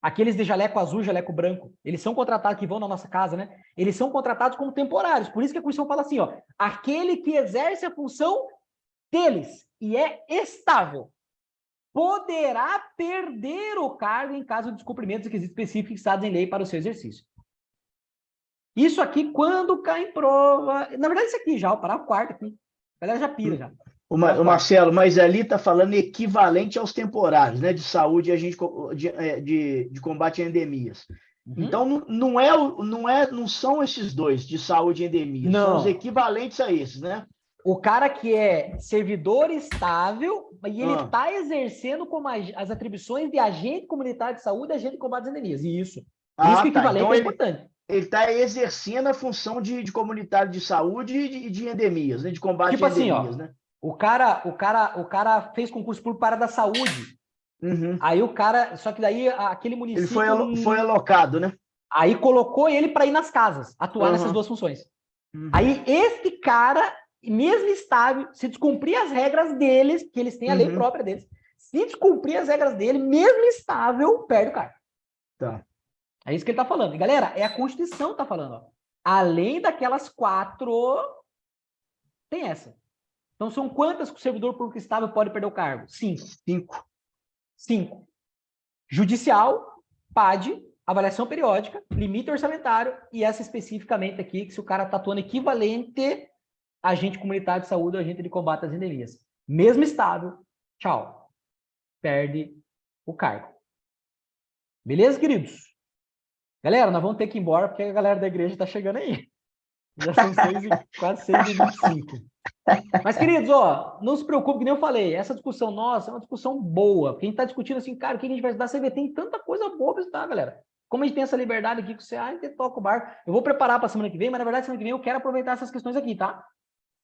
Aqueles de jaleco azul, jaleco branco, eles são contratados, que vão na nossa casa, né? Eles são contratados como temporários, por isso que a Constituição fala assim, ó, aquele que exerce a função deles e é estável, poderá perder o cargo em caso de descumprimento dos requisitos específicos fixados em lei para o seu exercício. Isso aqui, quando cai em prova... Na verdade, isso aqui já, o parágrafo 4º aqui. A galera já pira, já. O Marcelo, mas ali está falando equivalente aos temporários, né? De saúde e agente de combate a endemias. Então, não são esses dois de saúde e endemia, Não. são os equivalentes a esses, né? O cara que é servidor estável e ele Ah. está exercendo como as atribuições de agente comunitário de saúde e agente de combate às endemias. Isso. Por isso que o equivalente Então é importante. ele está exercendo a função de comunitário de saúde e de endemias, né? De combate Tipo a assim, ó, endemias, né? o cara fez concurso público para a área da saúde. Uhum. Aí o cara, só que daí aquele Ele município foi alocado, né? aí colocou ele para ir nas casas, atuar nessas Uhum. duas funções. Uhum. Aí este cara, mesmo estável, se descumprir as regras deles, que eles têm a lei Uhum. própria deles, se descumprir as regras dele, mesmo estável, perde o cargo. Tá. É isso que ele está falando. E, galera, é a Constituição que está falando. Ó. Além daquelas 4, tem essa. Então, são quantas que o servidor público estável pode perder o cargo? 5. 5. Judicial, PAD, avaliação periódica, limite orçamentário e essa especificamente aqui, que se o cara está atuando equivalente a agente comunitário de saúde ou agente de combate às endemias. Mesmo estável, tchau. Perde o cargo. Beleza, queridos? Galera, nós vamos ter que ir embora porque a galera da igreja está chegando aí. Já são quase 6h25. Mas, queridos, ó, não se preocupe, que nem eu falei, essa discussão nossa é uma discussão boa, porque a gente está discutindo assim, cara, o que a gente vai estudar? Você vê, tem tanta coisa boa para estudar, galera. Como a gente tem essa liberdade aqui com você, a gente toca o bar. Eu vou preparar para a semana que vem, mas na verdade, semana que vem eu quero aproveitar essas questões aqui, tá?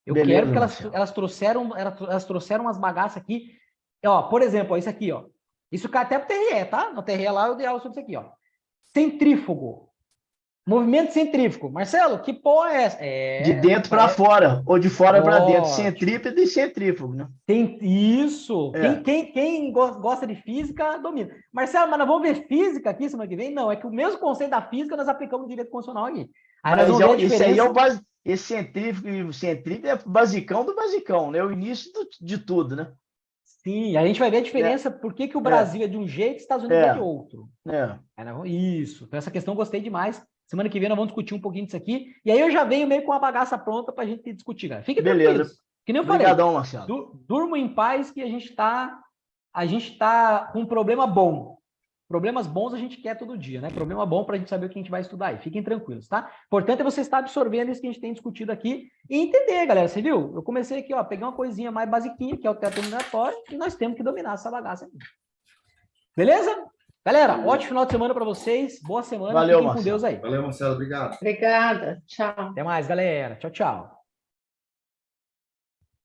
Eu Beleza, quero, porque elas trouxeram umas bagaças aqui. Ó, por exemplo, ó, isso aqui, ó. Isso cai até pro TRE, tá? No TRE lá eu dei aula sobre isso aqui, ó. Centrífugo. Movimento centrífugo. Marcelo, que porra é essa? De dentro para fora, ou de fora para dentro. Centrípede e centrífugo, né? Tem isso. É. Quem gosta de física, domina. Marcelo, mas nós vamos ver física aqui semana que vem? Não, é que o mesmo conceito da física nós aplicamos no direito constitucional aqui. Aí nós vamos ver a Esse aí diferença. esse centrífugo e o centrípede é basicão do basicão, né? O início de tudo, né? Sim, a gente vai ver a diferença, por que o Brasil é de um jeito e os Estados Unidos é de outro. Isso. Então, essa questão eu gostei demais. Semana que vem nós vamos discutir um pouquinho disso aqui. E aí eu já venho meio com a bagaça pronta para a gente discutir, galera. Fiquem tranquilos. Que nem eu Obrigadão, falei. Marcelo. Durmo em paz que a gente tá com um problema bom. Problemas bons a gente quer todo dia, né? Problema bom para a gente saber o que a gente vai estudar aí. Fiquem tranquilos, tá? Importante é você estar absorvendo isso que a gente tem discutido aqui e entender, galera. Você viu? Eu comecei aqui, ó, peguei uma coisinha mais basiquinha, que é o teto eliminatório, e nós temos que dominar essa bagaça aqui. Beleza? Galera, ótimo final de semana para vocês. Boa semana. Valeu, Fiquem com Marcelo. Deus aí. Valeu, Marcelo. Obrigado. Obrigada. Tchau. Até mais, galera. Tchau, tchau.